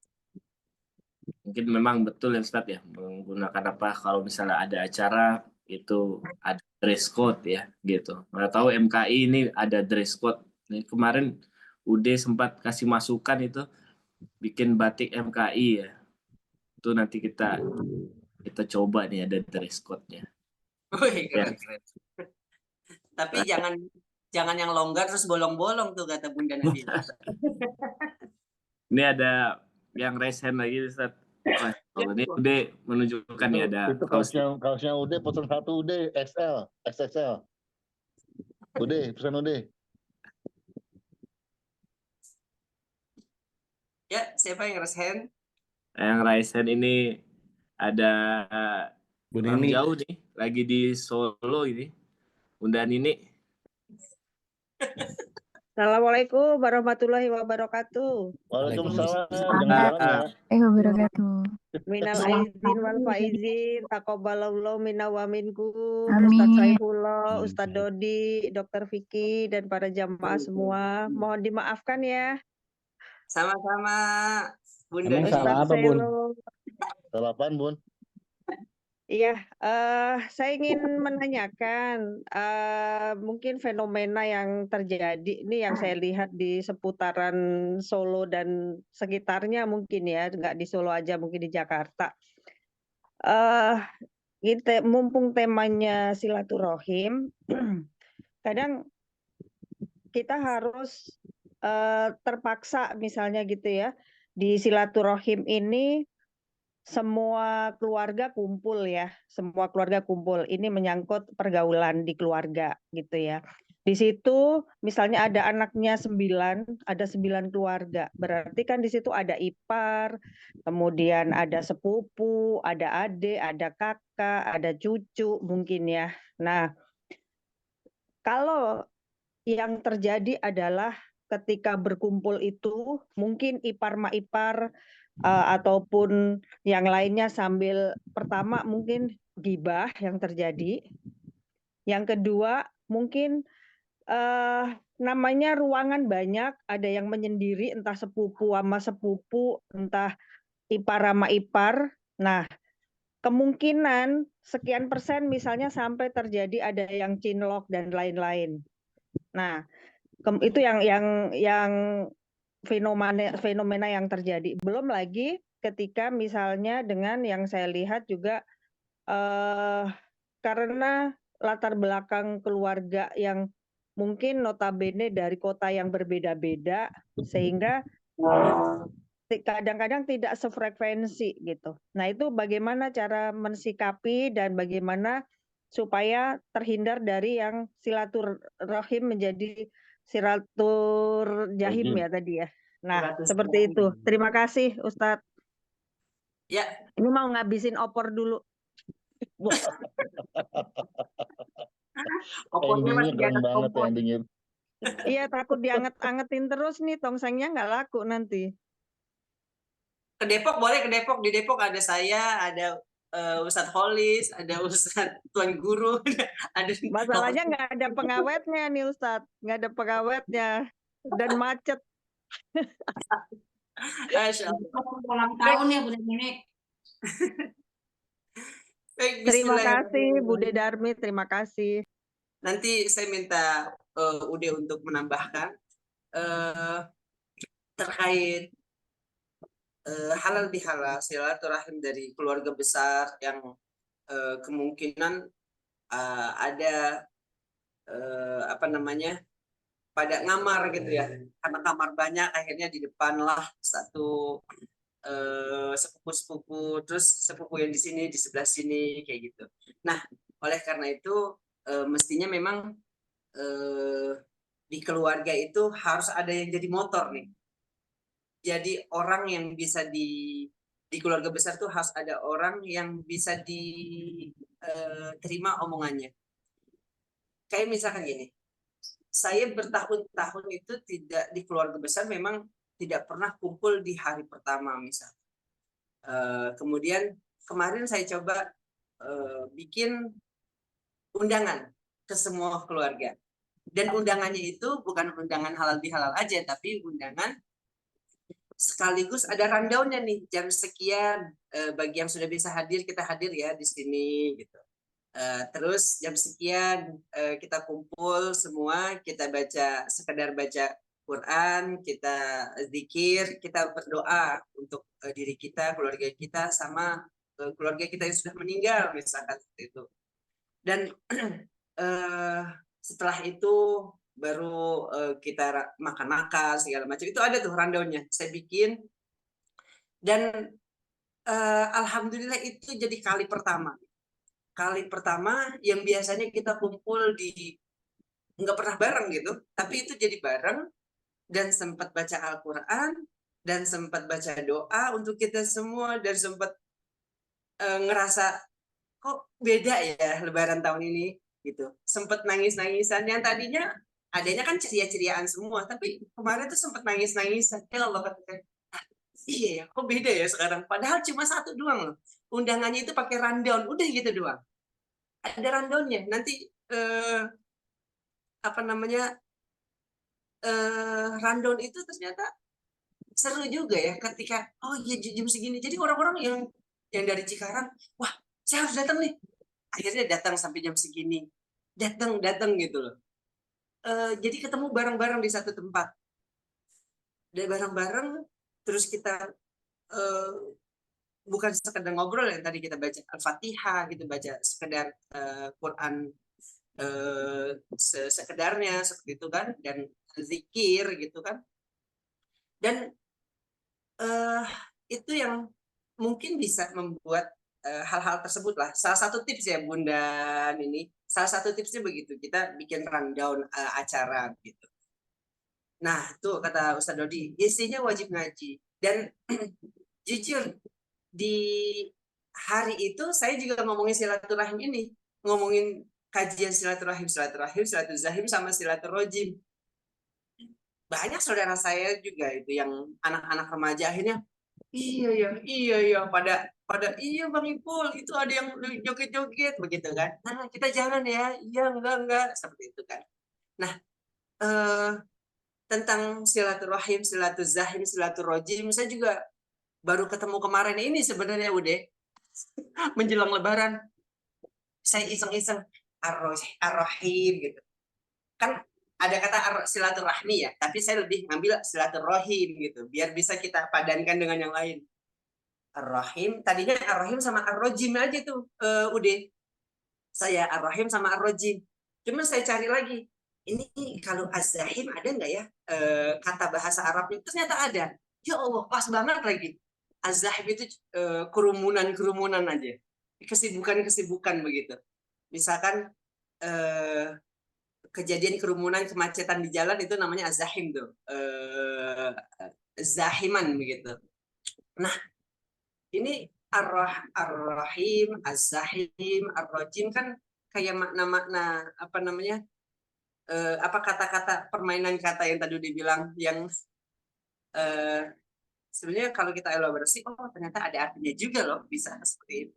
mungkin memang betul ya Ustadz ya, menggunakan apa kalau misalnya ada acara itu ada dress code ya gitu. Nggak tahu MKI ini ada dress code. Ini kemarin UD sempat kasih masukan itu bikin batik MKI ya. Itu nanti kita coba nih ada dress code-nya. Wih, Ya. keren. Tapi jangan yang longgar terus bolong-bolong tuh kata Bunda Nadila. Ini ada yang raise hand lagi Ustaz. Wah, kalau ini UD menunjukkan nih ada Itu kaosnya UD pesan 1 UD XL, XXL. UD, pesan UD. Ya, siapa yang raise hand? Yang raise hand ini ada Bu orang Nini. jauh nih, lagi di Solo ini. Bunda Nini. Assalamualaikum warahmatullahi wabarakatuh. Waalaikumsalam. Jangan ya. Wabarakatuh. Minal aizin wal faizin, taqabbalallahu minna wa minkum. Amin. Ustadz Saifullah, Ustadz Dodi, Dokter Vicky, dan para jamaah semua. Mohon dimaafkan ya. Sama-sama Bunda. Emang salah Ustadz apa, Bun? Selo. Salah apaan, Bun? Iya, saya ingin menanyakan mungkin fenomena yang terjadi ini yang saya lihat di seputaran Solo dan sekitarnya mungkin ya, nggak di Solo aja, mungkin di Jakarta. Mumpung temanya silaturahim, kadang kita harus terpaksa misalnya gitu ya, di silaturahim ini semua keluarga kumpul ya, semua keluarga kumpul. Ini menyangkut pergaulan di keluarga gitu ya. Di situ misalnya ada anaknya 9, ada 9 keluarga. Berarti kan di situ ada ipar, kemudian ada sepupu, ada adik, ada kakak, ada cucu mungkin ya. Nah, kalau yang terjadi adalah ketika berkumpul itu mungkin ipar maipar ataupun yang lainnya sambil pertama mungkin gibah yang terjadi. Yang kedua mungkin namanya ruangan banyak, ada yang menyendiri entah sepupu sama sepupu, entah ipar sama ipar. Nah, kemungkinan sekian persen misalnya sampai terjadi ada yang cinlok dan lain-lain. Nah, itu yang fenomena yang terjadi. Belum lagi ketika misalnya dengan yang saya lihat juga karena latar belakang keluarga yang mungkin notabene dari kota yang berbeda-beda, sehingga kadang-kadang tidak sefrekuensi gitu. Nah, itu bagaimana cara mensikapi dan bagaimana supaya terhindar dari yang silaturahim menjadi silaturjahim ya tadi ya. Nah, seperti itu. Terima kasih Ustadz. Ya. Ini mau ngabisin opor dulu. Opornya masih di atas banget kompor. endingnya. Iya, takut dianget-angetin terus nih, tongsengnya nggak laku nanti. Ke Depok boleh, ke Depok. Di Depok ada saya, ada Ustadz Holis, ada Ustadz Tuan Guru, ada. Masalahnya nggak ada pengawetnya nih Ustadz, nggak ada pengawetnya dan macet. Ulang tahun ya Bunda Nenek. Baik, Terima kasih Bude bismillahirrahmanirrahim. Darmi, terima kasih. Nanti saya minta Ude untuk menambahkan terkait halal bihalal silaturahim dari keluarga besar yang kemungkinan ada apa namanya pada ngamar gitu ya, karena kamar banyak akhirnya di depan lah satu sepupu-sepupu, terus sepupu yang di sini di sebelah sini kayak gitu. Nah, oleh karena itu mestinya memang di keluarga itu harus ada yang jadi motor nih. Jadi orang yang bisa di keluarga besar tuh harus ada orang yang bisa diterima omongannya. Kayak misalkan gini, saya bertahun-tahun itu tidak di keluarga besar, memang tidak pernah kumpul di hari pertama misal. Kemudian kemarin saya coba bikin undangan ke semua keluarga. Dan undangannya itu bukan undangan halal bihalal aja, tapi undangan sekaligus ada rundown-nya nih, jam sekian bagi yang sudah bisa hadir, kita hadir ya di sini gitu. Terus jam sekian kita kumpul semua, kita sekedar baca Quran, kita zikir, kita berdoa untuk diri kita, keluarga kita, sama keluarga kita yang sudah meninggal misalkan seperti itu. Dan setelah itu baru kita makan-makan segala macam, itu ada tuh rundown-nya saya bikin. Dan alhamdulillah itu jadi kali pertama yang biasanya kita kumpul di nggak pernah bareng gitu, tapi itu jadi bareng dan sempat baca Al-Quran dan sempat baca doa untuk kita semua, dan sempat ngerasa kok beda ya Lebaran tahun ini gitu. Sempat nangis-nangisan, yang tadinya adanya kan ceria-ceriaan semua, tapi kemarin tuh sempat nangis-nangisan. Ya Allah, kata iya ya, kok beda ya sekarang. Padahal cuma satu doang loh. Undangannya itu pakai rundown, udah gitu doang. Ada rundown-nya. Nanti apa namanya rundown itu ternyata seru juga ya, ketika oh iya jam segini. Jadi orang-orang yang dari Cikarang, wah saya harus datang nih. Akhirnya datang sampai jam segini. Datang gitu loh. Jadi ketemu bareng-bareng di satu tempat. Dan bareng-bareng terus kita bukan sekedar ngobrol yang tadi kita baca Al-Fatihah gitu, baca sekedar Quran sekedarnya seperti itu kan, dan zikir gitu kan. Dan itu yang mungkin bisa membuat hal-hal tersebut lah. Salah satu tips ya Bunda ini, salah satu tipsnya begitu, kita bikin rundown acara gitu. Nah tuh kata Ustadz Dodi, isinya wajib ngaji. Dan jujur di hari itu saya juga ngomongin silaturahim ini, ngomongin kajian silaturahim, silatuzahim sama silaturrojim. Banyak saudara saya juga itu yang anak-anak remaja akhirnya iya ya pada iya Bang Ipul itu ada yang joget-joget begitu kan. Nah, kita jangan ya. Iya enggak seperti itu kan. Nah, tentang silaturahim, silatuzahim, silaturrojim saya juga baru ketemu kemarin ini sebenarnya udah menjelang Lebaran. Saya iseng-iseng ar-rahim gitu. Kan ada kata silaturahmi ya, tapi saya lebih ngambil silaturrahim gitu, biar bisa kita padankan dengan yang lain. Ar-Rahim, tadinya Ar-Rahim sama Ar-Rojim aja tuh, udah. Saya Ar-Rahim sama Ar-Rojim. Cuma saya cari lagi, ini kalau Az-Zahim ada nggak ya kata bahasa Arabnya? Ternyata ada. Ya Allah, pas banget lagi. Az-Zahim itu kerumunan aja. Kesibukan begitu. Misalkan kejadian kerumunan, kemacetan di jalan itu namanya Az-Zahim tuh. Zahiman begitu. Nah, ini Ar-Rahim, Az-Zahim, Ar-Rajim kan kayak makna-makna apa namanya? Apa kata-kata permainan kata yang tadi dibilang yang sebenarnya kalau kita elaborasi, oh ternyata ada artinya juga loh, bisa seperti itu.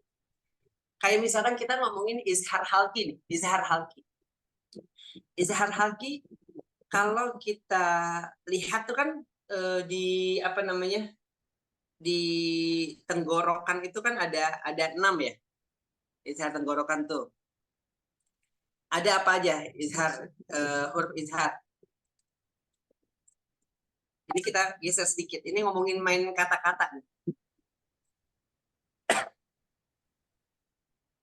Kayak misalkan kita ngomongin izhar halki nih, izhar halki kalau kita lihat tuh kan di apa namanya? Di tenggorokan itu kan ada 6 ya. izhar tenggorokan tuh. Ada apa aja izhar, huruf izhar? Ini kita geser sedikit. Ini ngomongin main kata-kata.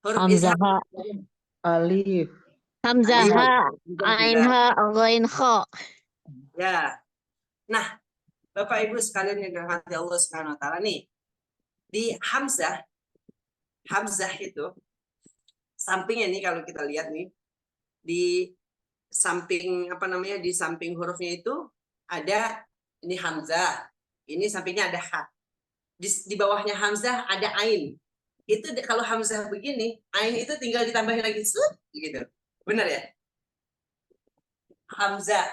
Huruf izhar. Hamzah, Alif. Hamzah, Alif. ha, Ain, ha, ghain, kha. Ya. Nah, Bapak Ibu sekalian yang dirahmati Allah Subhanahu wa taala nih. Di hamzah itu sampingnya nih kalau kita lihat nih di samping apa namanya di samping hurufnya itu ada ini hamzah, ini sampingnya ada ha. Di bawahnya hamzah ada ain. Itu kalau hamzah begini, ain itu tinggal ditambahin lagi gitu. Benar ya? Hamzah.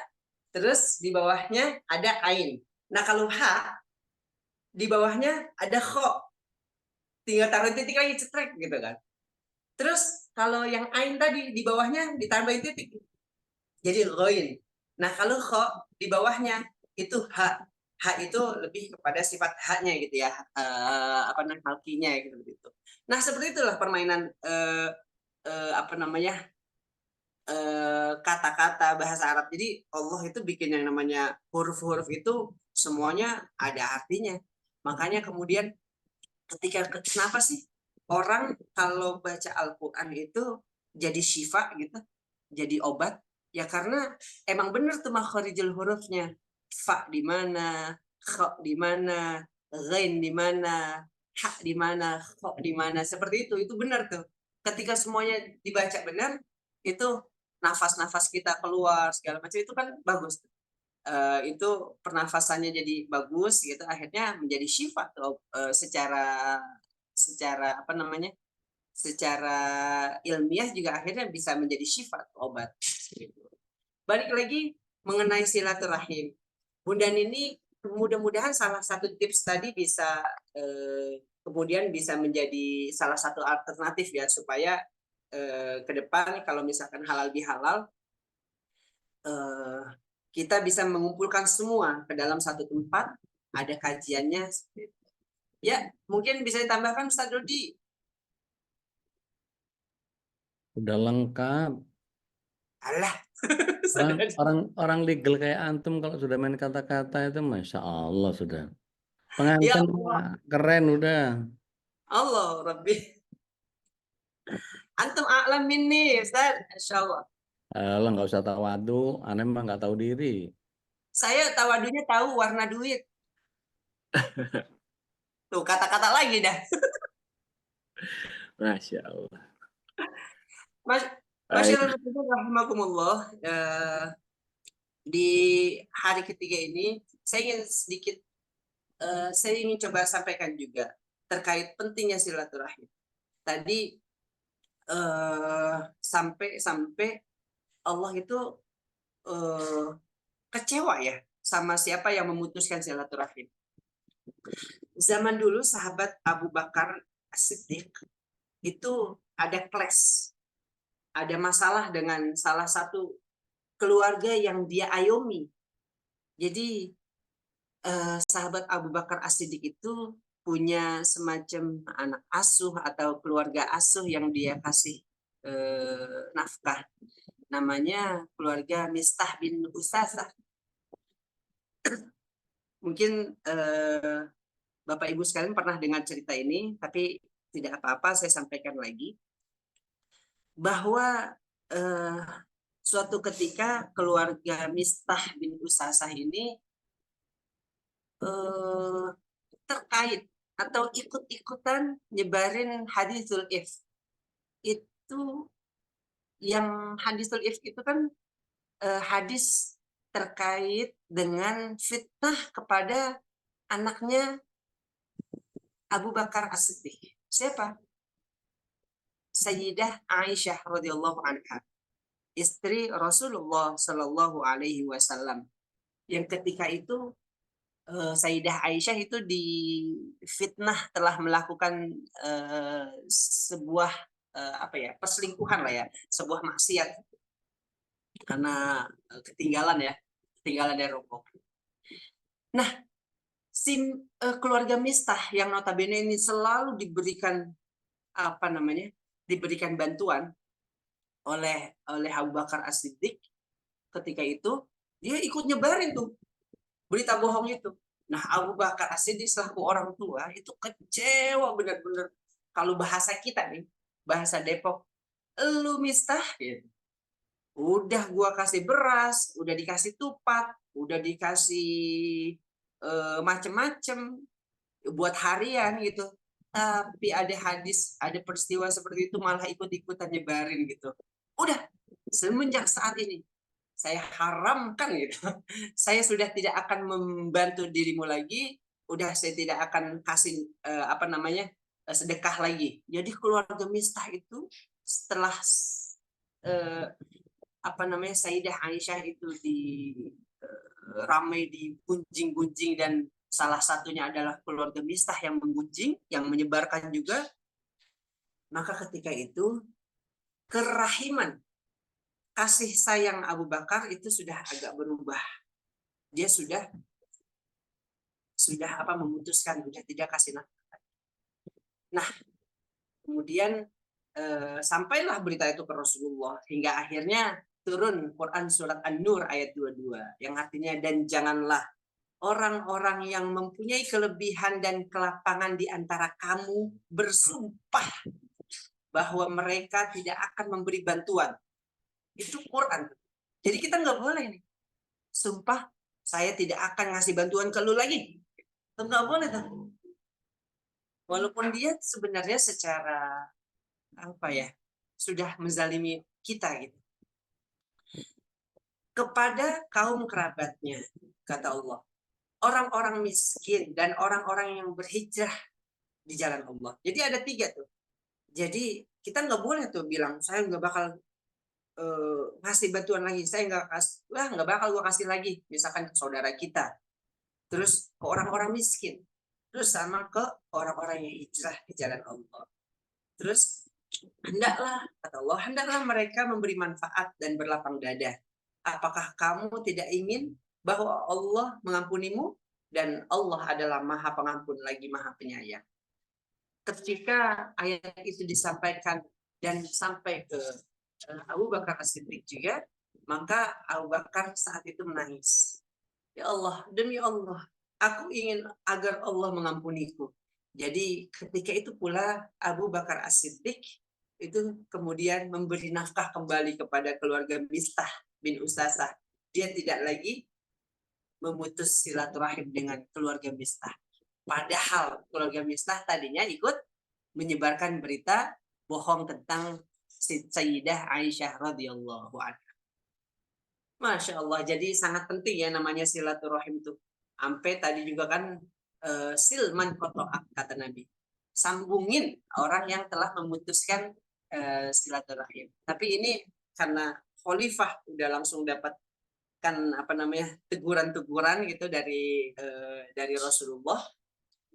Terus di bawahnya ada ain. Nah, kalau ha di bawahnya ada kho. Tinggal taruh titik lagi cetrek gitu kan. Terus kalau yang ain tadi di bawahnya ditambahin titik. Jadi ghain. Nah, kalau kho di bawahnya itu ha. Ha itu lebih kepada sifat haknya gitu ya. Apa namanya? Halkinya gitu. Nah, seperti itulah permainan apa namanya? Kata-kata bahasa Arab. Jadi Allah itu bikin yang namanya huruf-huruf itu semuanya ada artinya. Makanya kemudian kenapa sih orang kalau baca Al-Quran itu jadi syifa gitu, jadi obat? Ya karena emang bener tuh makharijul hurufnya. Fa di mana, kha di mana, ghain di mana, ha di mana, kha di mana. Seperti itu benar tuh. Ketika semuanya dibaca benar, itu nafas-nafas kita keluar segala macam itu kan bagus. Itu pernafasannya jadi bagus gitu, akhirnya menjadi syifa tuh secara apa namanya? Secara ilmiah juga akhirnya bisa menjadi syifa obat. Gitu. Balik lagi mengenai silaturahim. Bunda Nini mudah-mudahan salah satu tips tadi bisa kemudian bisa menjadi salah satu alternatif ya supaya ke depan kalau misalkan halal bihalal kita bisa mengumpulkan semua ke dalam satu tempat, ada kajiannya. Ya, mungkin bisa ditambahkan Ustaz Dodi. Udah lengkap. Alah. Orang legal kayak antum kalau sudah main kata-kata itu Masya Allah sudah. Ya Pengantin Allah. keren udah. Allah Rabbi. Antum a'lam minni, Ustaz. Insyaallah. Alah nggak usah tawadu, aneh mah nggak tahu diri. Saya tawadunya tahu warna duit. Tuh kata-kata lagi dah. Masya Allah. Masyaallah rahimakumullah. Di hari ketiga ini saya ingin sedikit saya ingin coba sampaikan juga terkait pentingnya silaturahim. Tadi sampai Allah itu kecewa ya sama siapa yang memutuskan silaturahim. Zaman dulu sahabat Abu Bakar As-Siddiq itu ada clash, ada masalah dengan salah satu keluarga yang dia ayomi. Jadi sahabat Abu Bakar As-Siddiq itu punya semacam anak asuh atau keluarga asuh yang dia kasih nafkah. Namanya keluarga Mistah bin Usasah. Mungkin Bapak Ibu sekalian pernah dengar cerita ini, tapi tidak apa-apa saya sampaikan lagi. Bahwa suatu ketika keluarga Mistah bin Usasah ini terkait atau ikut-ikutan nyebarin hadisul ifk. Itu yang hadisul ifk itu kan hadis terkait dengan fitnah kepada anaknya Abu Bakar As-Siddiq. Siapa? Sayyidah Aisyah radhiyallahu anha, istri Rasulullah Shallallahu alaihi wasallam. Yang ketika itu Sayyidah Aisyah itu difitnah telah melakukan sebuah perselingkuhan lah ya, sebuah maksiat karena ketinggalan dari rukuk. Nah, keluarga Mistah yang notabene ini selalu diberikan diberikan bantuan oleh Abu Bakar As-Siddiq, ketika itu dia ikut nyebarin tuh berita bohong itu. Nah, Abu Bakar As-Siddiq selaku orang tua itu kecewa benar-benar. Kalau bahasa kita nih, bahasa Depok, lu Mistah gitu. Udah gua kasih beras, udah dikasih tupat, udah dikasih macem-macem buat harian gitu. Tapi ada hadis, ada peristiwa seperti itu malah ikut-ikutan nyebarin gitu. Udah, semenjak saat ini saya haramkan gitu. Saya sudah tidak akan membantu dirimu lagi, udah saya tidak akan kasih sedekah lagi. Jadi keluarga Mistah itu setelah Sayyidah Aisyah itu ramai digunjing-gunjing, dan salah satunya adalah keluarga Mistah yang menggunjing, yang menyebarkan juga. Maka ketika itu kerahiman, kasih sayang Abu Bakar itu sudah agak berubah. Dia sudah memutuskan sudah tidak kasih nafkah. Nah, kemudian sampailah berita itu ke Rasulullah hingga akhirnya turun Quran surat An-Nur ayat 22 yang artinya, dan janganlah orang-orang yang mempunyai kelebihan dan kelapangan di antara kamu bersumpah bahwa mereka tidak akan memberi bantuan. Itu Quran. Jadi kita nggak boleh nih sumpah saya tidak akan ngasih bantuan ke lu lagi. Itu nggak boleh tuh. Walaupun dia sebenarnya secara sudah menzalimi kita gitu. Kepada kaum kerabatnya, kata Allah, orang-orang miskin dan orang-orang yang berhijrah di jalan Allah. Jadi ada 3 tuh. Jadi kita nggak boleh tuh bilang saya nggak bakal ngasih bantuan lagi, saya nggak bakal gue kasih lagi, misalkan ke saudara kita, terus ke orang-orang miskin, terus sama ke orang-orang yang hijrah di jalan Allah. Terus hendaklah mereka memberi manfaat dan berlapang dada. Apakah kamu tidak ingin bahwa Allah mengampunimu, dan Allah adalah Maha Pengampun lagi Maha Penyayang. Ketika ayat itu disampaikan dan sampai ke Abu Bakar As-Siddiq juga, maka Abu Bakar saat itu menangis. Ya Allah, demi Allah, aku ingin agar Allah mengampuniku. Jadi ketika itu pula Abu Bakar As-Siddiq itu kemudian memberi nafkah kembali kepada keluarga Mistah bin Usasah. Dia tidak lagi memutus silaturahim dengan keluarga Mistah. Padahal keluarga Mistah tadinya ikut menyebarkan berita bohong tentang Sayyidah Aisyah radhiyallahu anha. Masya Allah, jadi sangat penting ya namanya silaturahim itu. Sampai tadi juga kan silman kotoak kata Nabi. Sambungin orang yang telah memutuskan silaturahim. Tapi ini karena khalifah udah langsung dapat teguran-teguran gitu dari Rasulullah.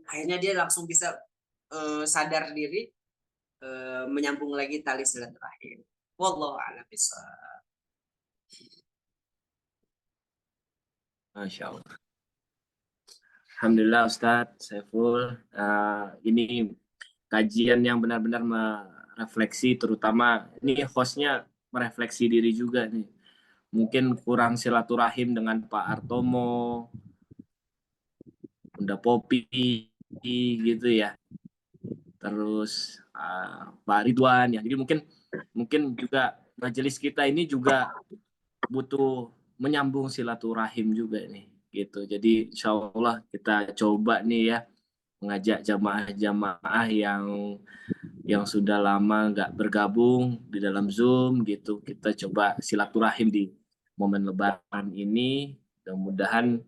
Akhirnya dia langsung bisa sadar diri, menyambung lagi tali silaturahim. Wallahu a'lam bishawab. Masya Allah. Alhamdulillah Ustadz Saiful. Ini kajian yang benar-benar merefleksi, terutama ini hostnya merefleksi diri juga nih. Mungkin kurang silaturahim dengan Pak Artomo, Bunda Popi gitu ya. Terus Pak Ridwan ya. Jadi mungkin juga majelis kita ini juga butuh menyambung silaturahim juga nih gitu. Jadi insya Allah kita coba nih ya mengajak jamaah-jamaah yang sudah lama nggak bergabung di dalam Zoom gitu. Kita coba silaturahim di momen Lebaran ini. Mudah-mudahan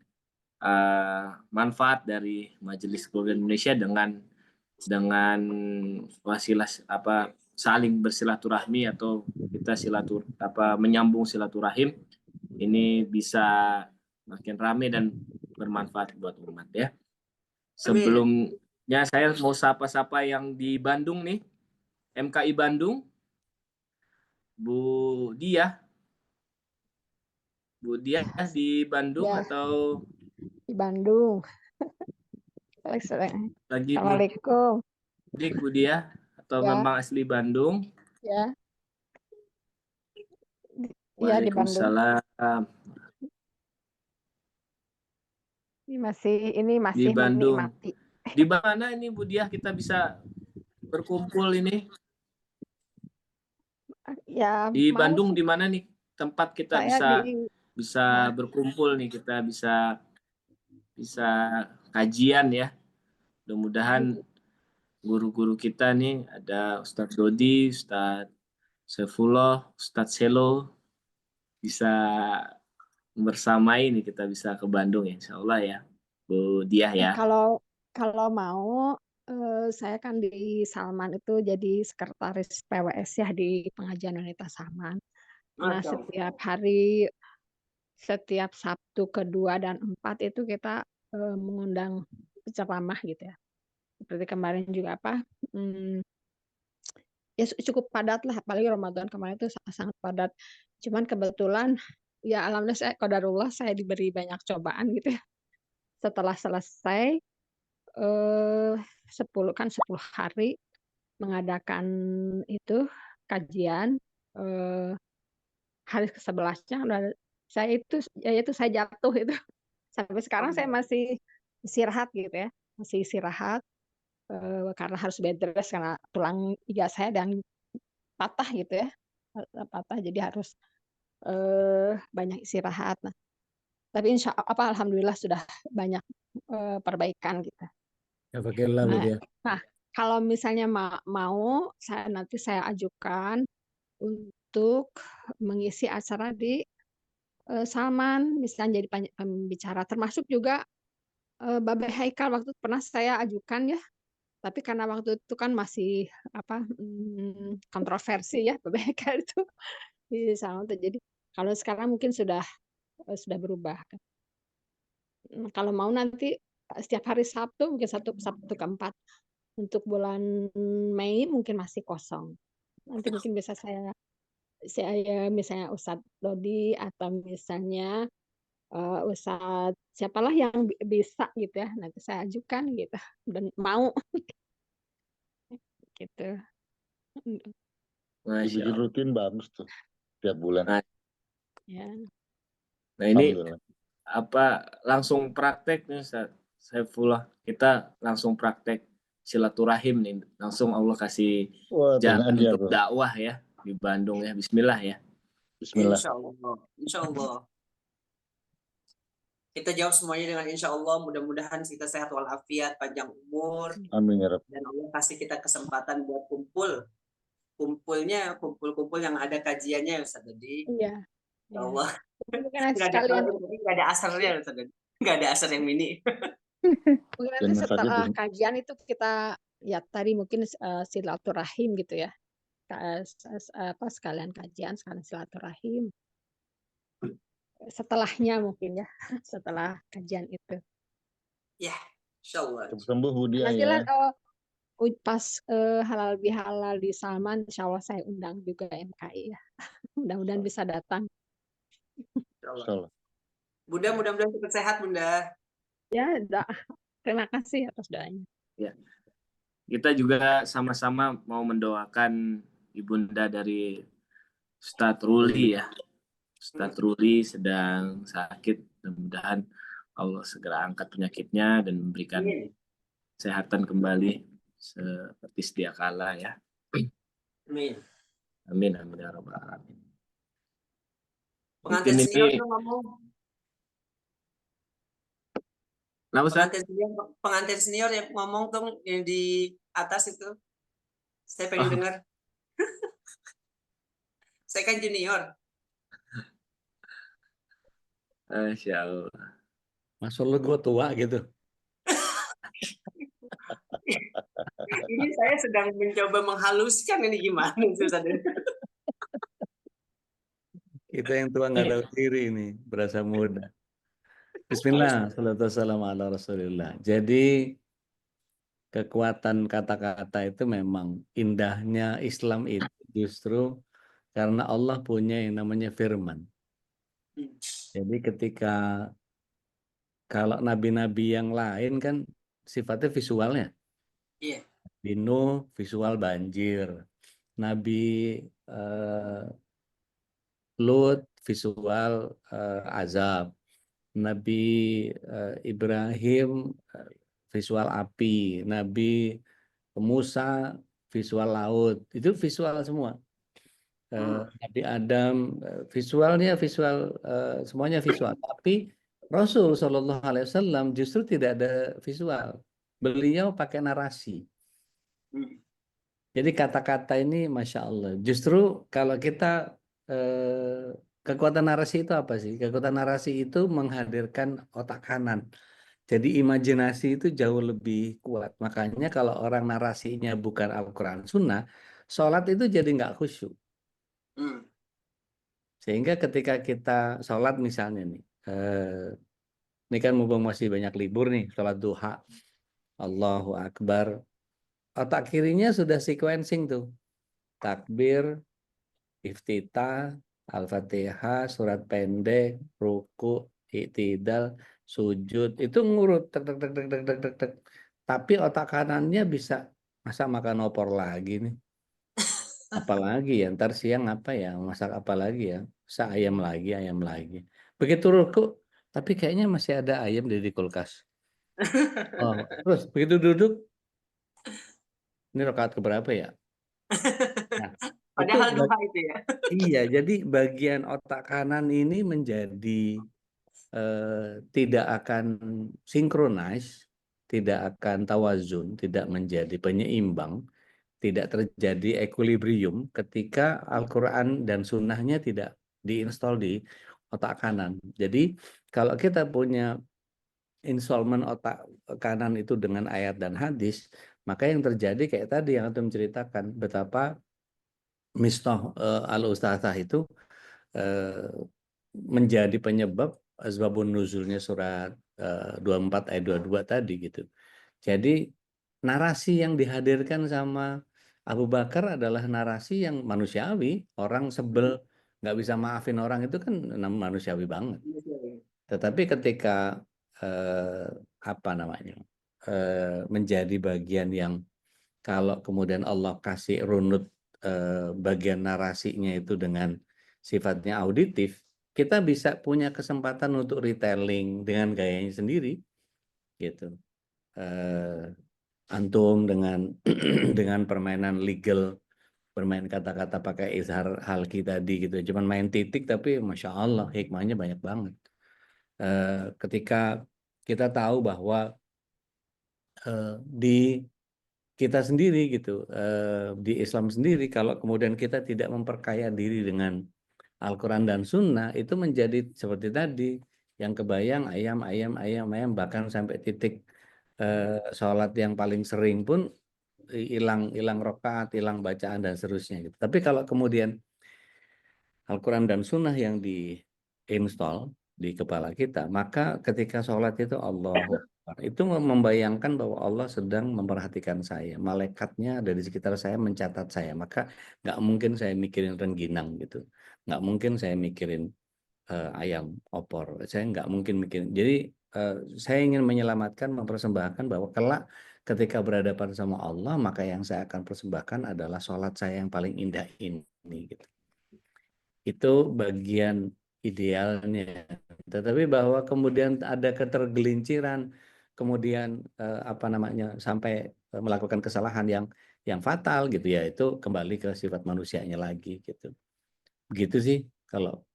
manfaat dari Majelis Keluarga Indonesia dengan wasilah saling bersilaturahmi atau kita menyambung silaturahim ini bisa makin ramai dan bermanfaat buat umat ya. Sebelumnya saya mau sapa-sapa yang di Bandung nih, MKI Bandung, Bu Dia di Bandung ya. Atau di Bandung. Lagi Assalamualaikum. Bu Dia atau ya. Memang asli Bandung? Ya, ya di Bandung. Waalaikumsalam. Ini Di masih Bandung. menikmati. Di mana ini Bu Diah kita bisa berkumpul ini? Ya, Di mau Bandung sih di mana nih tempat kita saya bisa nah, berkumpul nih, kita bisa kajian ya. Mudah-mudahan guru-guru kita nih ada Ustadz Dodi, Ustadz Saifullah, Ustadz Selo bisa bersamai nih, kita bisa ke Bandung ya, insya Allah ya Bu Diah ya. kalau mau saya kan di Salman itu jadi sekretaris PWS ya di Pengajian Wanita Salman. Nah, Masya Allah. setiap hari, setiap Sabtu kedua dan 4 itu kita mengundang ceramah gitu ya. Seperti kemarin juga ya cukup padat lah, apalagi Ramadan kemarin itu sangat padat. Cuman kebetulan ya alhamdulillah qadarullah saya diberi banyak cobaan gitu ya. Setelah selesai 10 hari mengadakan itu kajian, hari ke-11-nya saya jatuh itu. Sampai sekarang saya masih istirahat gitu ya, masih istirahat karena harus bed rest karena tulang iga saya dan patah gitu ya, patah jadi harus banyak istirahat. Nah, tapi alhamdulillah sudah banyak perbaikan gitu. Alhamdulillah Bu Diah. Nah, kalau misalnya mau nanti saya ajukan untuk mengisi acara di Salman, misalnya jadi pembicara, termasuk juga Babe Haikal waktu itu pernah saya ajukan ya, tapi karena waktu itu kan masih kontroversi ya Babe Haikal itu di Salman. Jadi kalau sekarang mungkin sudah berubah. Kalau mau nanti setiap hari Sabtu, mungkin Sabtu ke-4 untuk bulan Mei mungkin masih kosong. Nanti mungkin bisa saya misalnya Ustadz Dodi atau misalnya Ustadz siapalah yang bisa gitu ya, nanti saya ajukan gitu dan mau gitu. Dibikin rutin bagus tuh tiap bulan. Ya. Nah ini langsung praktek nih Ustaz Saifullah, kita langsung praktek silaturahim nih, langsung Allah kasih jalan untuk dakwah ya di Bandung ya. Bismillah ya. Bismillah. Insya Allah. Kita jawab semuanya dengan insya Allah. Mudah-mudahan kita sehat walafiat, panjang umur. Amin ya Rabb. Dan Allah kasih kita kesempatan buat kumpul yang ada kajiannya Ustaz Dodi. Iya. Ya Allah. Nggak ada asarnya Ustaz Dodi. Nggak ada asar yang mini. Mungkin nanti setelah kajian itu kita ya tadi mungkin silaturahim gitu ya. Sekalian kajian, sekalian silaturahim. Setelahnya mungkin ya, setelah kajian itu. Ya, insyaallah. Sembuh Bu Diah ya. Pas halal bihalal di Salman, insyaallah saya undang juga MKI ya. Mudah-mudahan bisa datang. Insyaallah. Bunda, mudah-mudahan cepat sehat Bunda. Ya, terima kasih atas doanya. Ya. Kita juga sama-sama mau mendoakan Ibunda dari Ustadz Ruli ya. Ustadz Ruli sedang sakit, mudah-mudahan Allah segera angkat penyakitnya dan memberikan kesehatan kembali seperti sedia kala ya. Amin. Amin amin ya rabbal alamin. Pengantin senior itu ngomong. Pengantin senior yang ngomong tuh yang di atas itu. Saya pengen dengar. Saya kan junior. Masya Allah. Masuk lu gue tua gitu. Ini saya sedang mencoba menghaluskan ini gimana Ustaz. Kita yang tua nggak tahu diri ini, berasa muda. Bismillah, salatu wassalamu ala rasulillah. Jadi kekuatan kata-kata itu memang indahnya Islam itu justru karena Allah punya yang namanya firman. Jadi ketika kalau nabi-nabi yang lain kan sifatnya visualnya. Iya. Di Nuh visual banjir, Nabi Lut visual azab, Nabi Ibrahim visual api, Nabi Musa visual laut, itu visual semua. Nabi Adam visualnya visual, semuanya visual. Tapi Rasul Shallallahu Alaihi Wasallam justru tidak ada visual, beliau pakai narasi. Jadi kata-kata ini Masya Allah. Justru kalau kita kekuatan narasi itu apa sih? Kekuatan narasi itu menghadirkan otak kanan. Jadi imajinasi itu jauh lebih kuat. Makanya kalau orang narasinya bukan Al-Quran Sunnah, sholat itu jadi nggak khusyuk. Sehingga ketika kita sholat misalnya nih, ini kan mumpung masih banyak libur nih, sholat duha, Allahu Akbar, otak kirinya sudah sequencing tuh, takbir, iftitah, Al-Fatihah, surat pendek, ruku, i'tidal, sujud, itu ngurut tek tek tek tek tek tek tek tek. Tapi otak kanannya bisa, masa makan opor lagi nih, apalagi ya ntar siang apa ya, masak apa lagi ya, masa ayam lagi. Begitu ruku, tapi kayaknya masih ada ayam di kulkas. Oh, terus begitu duduk, ini rakaat keberapa ya? Nah, Padahal duha itu ya. Iya, jadi bagian otak kanan ini menjadi tidak akan sinkronis, tidak akan tawazun, tidak menjadi penyeimbang, tidak terjadi equilibrium ketika Al-Quran dan sunnahnya tidak diinstal di otak kanan. Jadi kalau kita punya installment otak kanan itu dengan ayat dan hadis, maka yang terjadi kayak tadi yang Antum ceritakan, betapa Mistah al-Ustadzah itu menjadi penyebab asbabun nuzulnya surat 24 ayat 22 tadi gitu. Jadi narasi yang dihadirkan sama Abu Bakar adalah narasi yang manusiawi. Orang sebel nggak bisa maafin orang itu kan manusiawi banget. Tetapi ketika menjadi bagian yang kalau kemudian Allah kasih runut bagian narasinya itu dengan sifatnya auditif, kita bisa punya kesempatan untuk retelling dengan gayanya sendiri, gitu. Antum dengan dengan permainan legal, bermain kata-kata pakai izhar halki tadi gitu, cuman main titik tapi Masya Allah hikmahnya banyak banget. Ketika kita tahu bahwa di kita sendiri gitu, di Islam sendiri, kalau kemudian kita tidak memperkaya diri dengan Al-Quran dan Sunnah, itu menjadi seperti tadi, yang kebayang ayam, bahkan sampai titik sholat yang paling sering pun hilang rakaat, hilang bacaan dan seterusnya gitu. Tapi kalau kemudian Al-Quran dan Sunnah yang diinstal di kepala kita, maka ketika sholat itu Allahu Akbar, itu membayangkan bahwa Allah sedang memperhatikan saya, malaikatnya ada di sekitar saya mencatat saya, maka nggak mungkin saya mikirin rengginang gitu, nggak mungkin saya mikirin ayam opor, saya nggak mungkin mikirin. Jadi saya ingin menyelamatkan, mempersembahkan bahwa kelak ketika berhadapan sama Allah, maka yang saya akan persembahkan adalah sholat saya yang paling indah ini gitu. Itu bagian idealnya. Tetapi bahwa kemudian ada ketergelinciran, kemudian sampai melakukan kesalahan yang fatal gitu ya, itu kembali ke sifat manusianya lagi gitu. Begitu sih kalau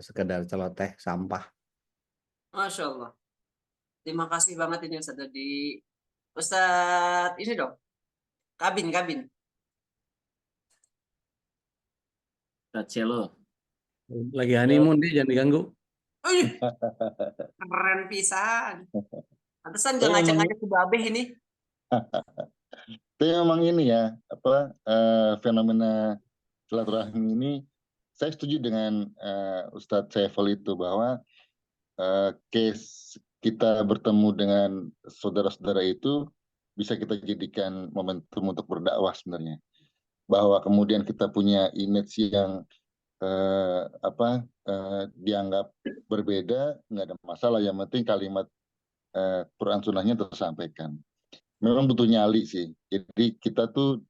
sekedar celoteh sampah. Masya Allah. Terima kasih banget ini Ustaz di Ustaz ini dong. Kabin. Celo. Lagi honeymoon dia, jangan diganggu. Keren pisan. Pantesan gak ngajak-ngajak ke Babeh ini. Tapi memang ini ya, fenomena silaturahmi ini, saya setuju dengan Ustadz Saiful itu bahwa case kita bertemu dengan saudara-saudara itu bisa kita jadikan momentum untuk berdakwah sebenarnya. Bahwa kemudian kita punya image yang dianggap berbeda, nggak ada masalah. Yang penting kalimat Quran Sunnahnya tersampaikan. Memang butuh nyali sih. Jadi kita tuh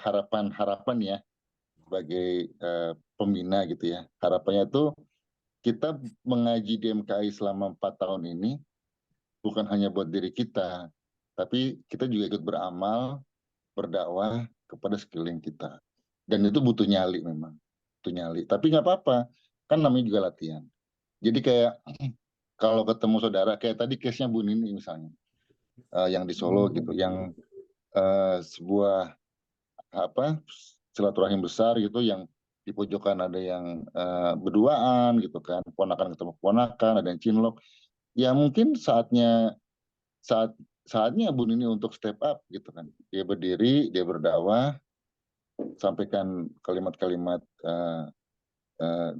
harapan ya sebagai pembina gitu ya. Harapannya itu kita mengaji di MKI selama 4 tahun ini bukan hanya buat diri kita, tapi kita juga ikut beramal, berdakwah kepada sekeliling kita. Dan itu butuh nyali memang, butuh nyali. Tapi nggak apa-apa, kan namanya juga latihan. Jadi kayak kalau ketemu saudara, kayak tadi case-nya Bu Nini misalnya, yang di Solo gitu, yang sebuah silaturahim besar gitu, yang di pojokan ada yang berduaan gitu kan, ponakan ketemu ponakan, ada yang cinlok. Ya mungkin saatnya Bu Nini untuk step up gitu kan. Dia berdiri, dia berdakwah, sampaikan kalimat-kalimat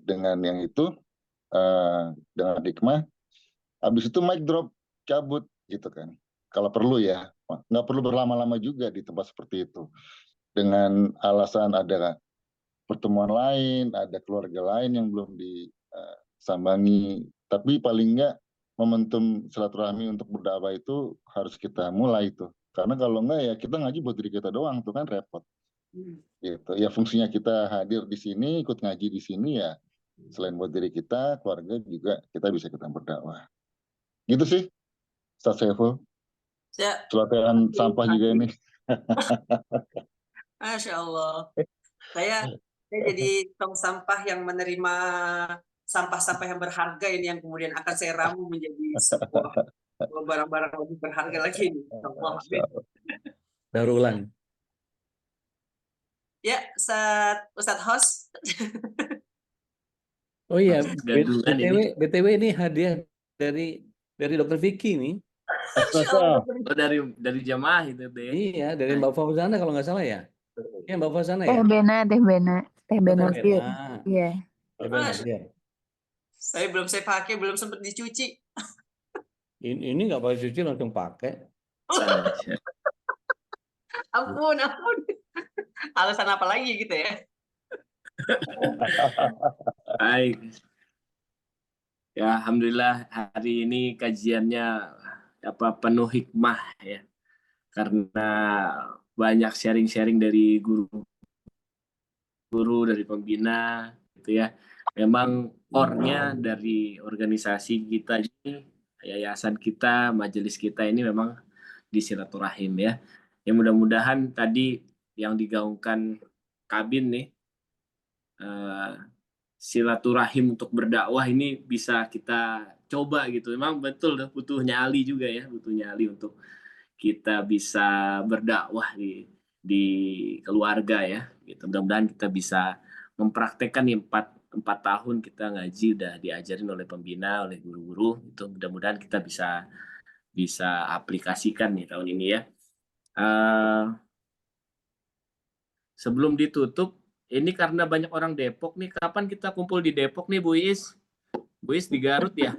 dengan yang itu, dengan hikmah. Habis itu mic drop, cabut gitu kan. Kalau perlu ya, nggak perlu berlama-lama juga di tempat seperti itu. Dengan alasan ada pertemuan lain, ada keluarga lain yang belum disambangi. Tapi paling nggak momentum silaturahmi untuk berdakwah itu harus kita mulai itu. Karena kalau enggak ya kita ngaji buat diri kita doang, itu kan repot. Gitu. Ya fungsinya kita hadir di sini, ikut ngaji di sini ya selain buat diri kita, keluarga juga kita bisa ikutan berdakwah. Gitu sih, Ustaz Saiful. Ya, Celoteh sampah juga ini. Masya Allah. Saya jadi tong sampah yang menerima sampah-sampah yang berharga ini yang kemudian akan saya ramu menjadi sebuah barang-barang lebih berharga lagi ini. Allah, amin. Daur ulang. Ya, Ustadz host. Oh iya, Gaduhan ini. BTW ini hadiah dari Dr. Vicky nih. Oh, dari jamaah itu deh. Iya, dari Mbak Fauzana kalau nggak salah ya. Iya, Mbak Fauzana Teh ya. Bena. Teh Bena. Bena. Iya. Teh Bena, iya. Saya pakai, belum sempat dicuci. Ini nggak pakai cuci langsung pakai. Ampun. Alasan apa lagi gitu ya? Baik. Ya, alhamdulillah hari ini kajiannya penuh hikmah ya. Karena banyak sharing-sharing dari guru dari pembina gitu ya. Memang core-nya dari organisasi kita ini, yayasan kita, majelis kita ini memang di silaturahim ya. Yang mudah-mudahan tadi yang digaungkan Kabin nih, silaturahim untuk berdakwah ini bisa kita coba gitu. Memang betul butuh nyali juga ya, butuh nyali untuk kita bisa berdakwah di keluarga ya. Gitu. Mudah-mudahan kita bisa mempraktekkan nih 4 tahun kita ngaji udah diajarin oleh pembina, oleh guru-guru. Itu mudah-mudahan kita bisa aplikasikan nih tahun ini ya. Sebelum ditutup, ini karena banyak orang Depok nih, kapan kita kumpul di Depok nih Bu Is? Bu Is di Garut ya?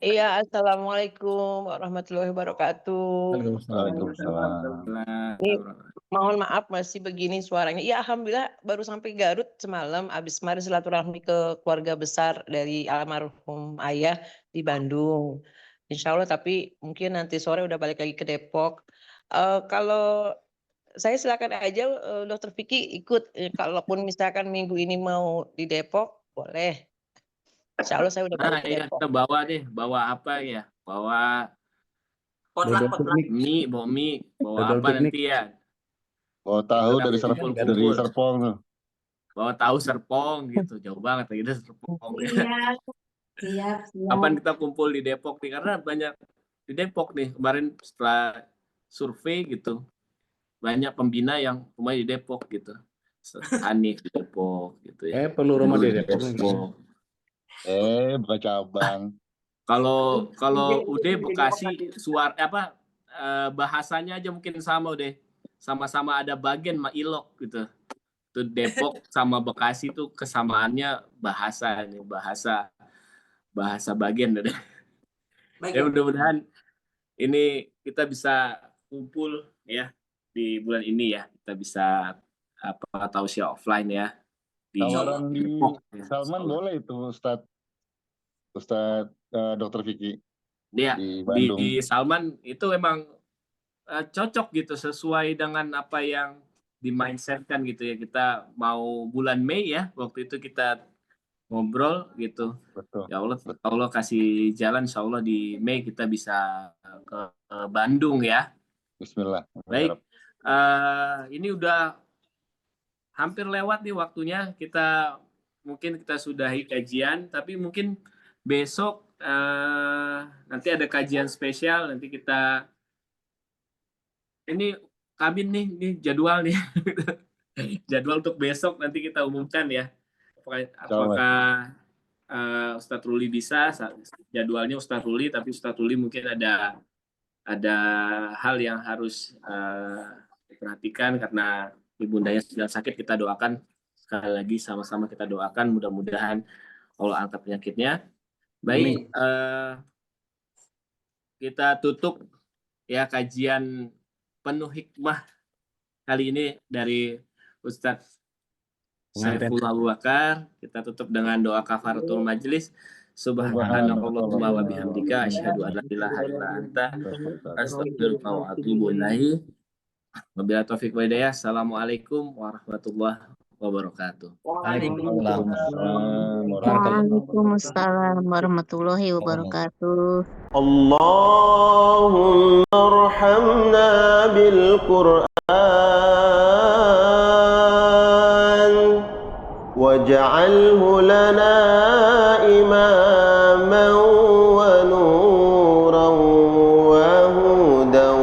Iya, assalamualaikum warahmatullahi wabarakatuh. Waalaikumsalam. Mohon maaf masih begini suaranya. Ya, alhamdulillah baru sampai Garut semalam. Habis kemarin silaturahmi ke keluarga besar dari almarhum ayah di Bandung. Insya Allah, tapi mungkin nanti sore udah balik lagi ke Depok. Kalau saya silakan aja Dokter Vicky ikut. Kalaupun misalkan minggu ini mau di Depok, boleh. Insya Allah saya udah balik ke Iya, Depok. kita bawa apa ya? Bawa Potluck. mie, bawa apa nanti ya? Bawa tahu dari Serpong tuh. Bawa tahu Serpong gitu, jauh banget lagi dari Serpong. Siap. Kapan kita kumpul di Depok nih? Karena banyak di Depok nih kemarin setelah survei gitu, banyak pembina yang rumahnya di Depok gitu. Hanif di Depok gitu ya. Perlu rumah di Depok. Bukan cabang. Kalau udah Bekasi bahasanya aja mungkin sama udah. Sama-sama ada bagian ma ilok gitu. Tuh Depok sama Bekasi tuh kesamaannya bahasa bagian udah. Ya mudah-mudahan ini kita bisa kumpul ya di bulan ini ya. Kita bisa tausiah offline ya. Tawaran di Salman boleh itu Ustadz Dr. Vicky. Dia di Bandung. Di Salman itu memang cocok gitu sesuai dengan apa yang di-mindset-kan gitu ya, kita mau bulan Mei ya, waktu itu kita ngobrol gitu. Betul. Ya Allah kasih jalan, insya Allah di Mei kita bisa ke Bandung ya. Bismillah. Baik, ini udah hampir lewat nih waktunya. Mungkin kita sudahi kajian, tapi mungkin besok nanti ada kajian spesial. Nanti kita ini kabin nih jadwal nih. Jadwal untuk besok nanti kita umumkan ya. Apakah Ustadz Ruli bisa? Jadwalnya Ustadz Ruli, tapi Ustadz Ruli mungkin ada hal yang harus diperhatikan karena ibundanya sedang sakit. Kita doakan sekali lagi, sama-sama kita doakan mudah-mudahan Allah angkat penyakitnya. Baik, kita tutup ya kajian penuh hikmah kali ini dari Ustadz Saifullah Abu Bakar. Kita tutup dengan doa kafaratul majelis. Subhanallahumma wa bihamdika asyhadu an la ilaha illa anta astaghfiruka wa atubu ilaik. Wabillahi taufiq wa hidayah. Assalamualaikum warahmatullahi wabarakatuh. Waalaikumsalam warahmatullahi wabarakatuh. Allahumma arhamna bil Qur'an waj'alhu lana imaman wa nuran wa hudan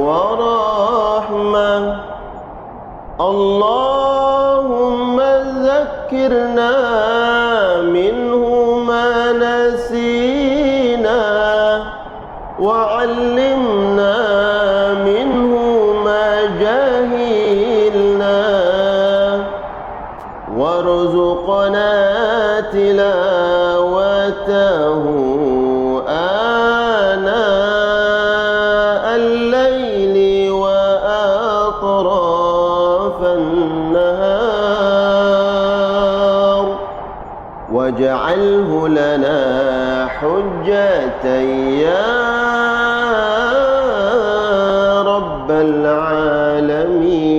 wa rahmah. Allahumma zakkirna minhu ma nasina wa 'allimna minhu ma jahilna warzuqna tilawatahu ana al-laili wa atrafan nahar waj'alhu lana hujjatan ya rabbal alamin.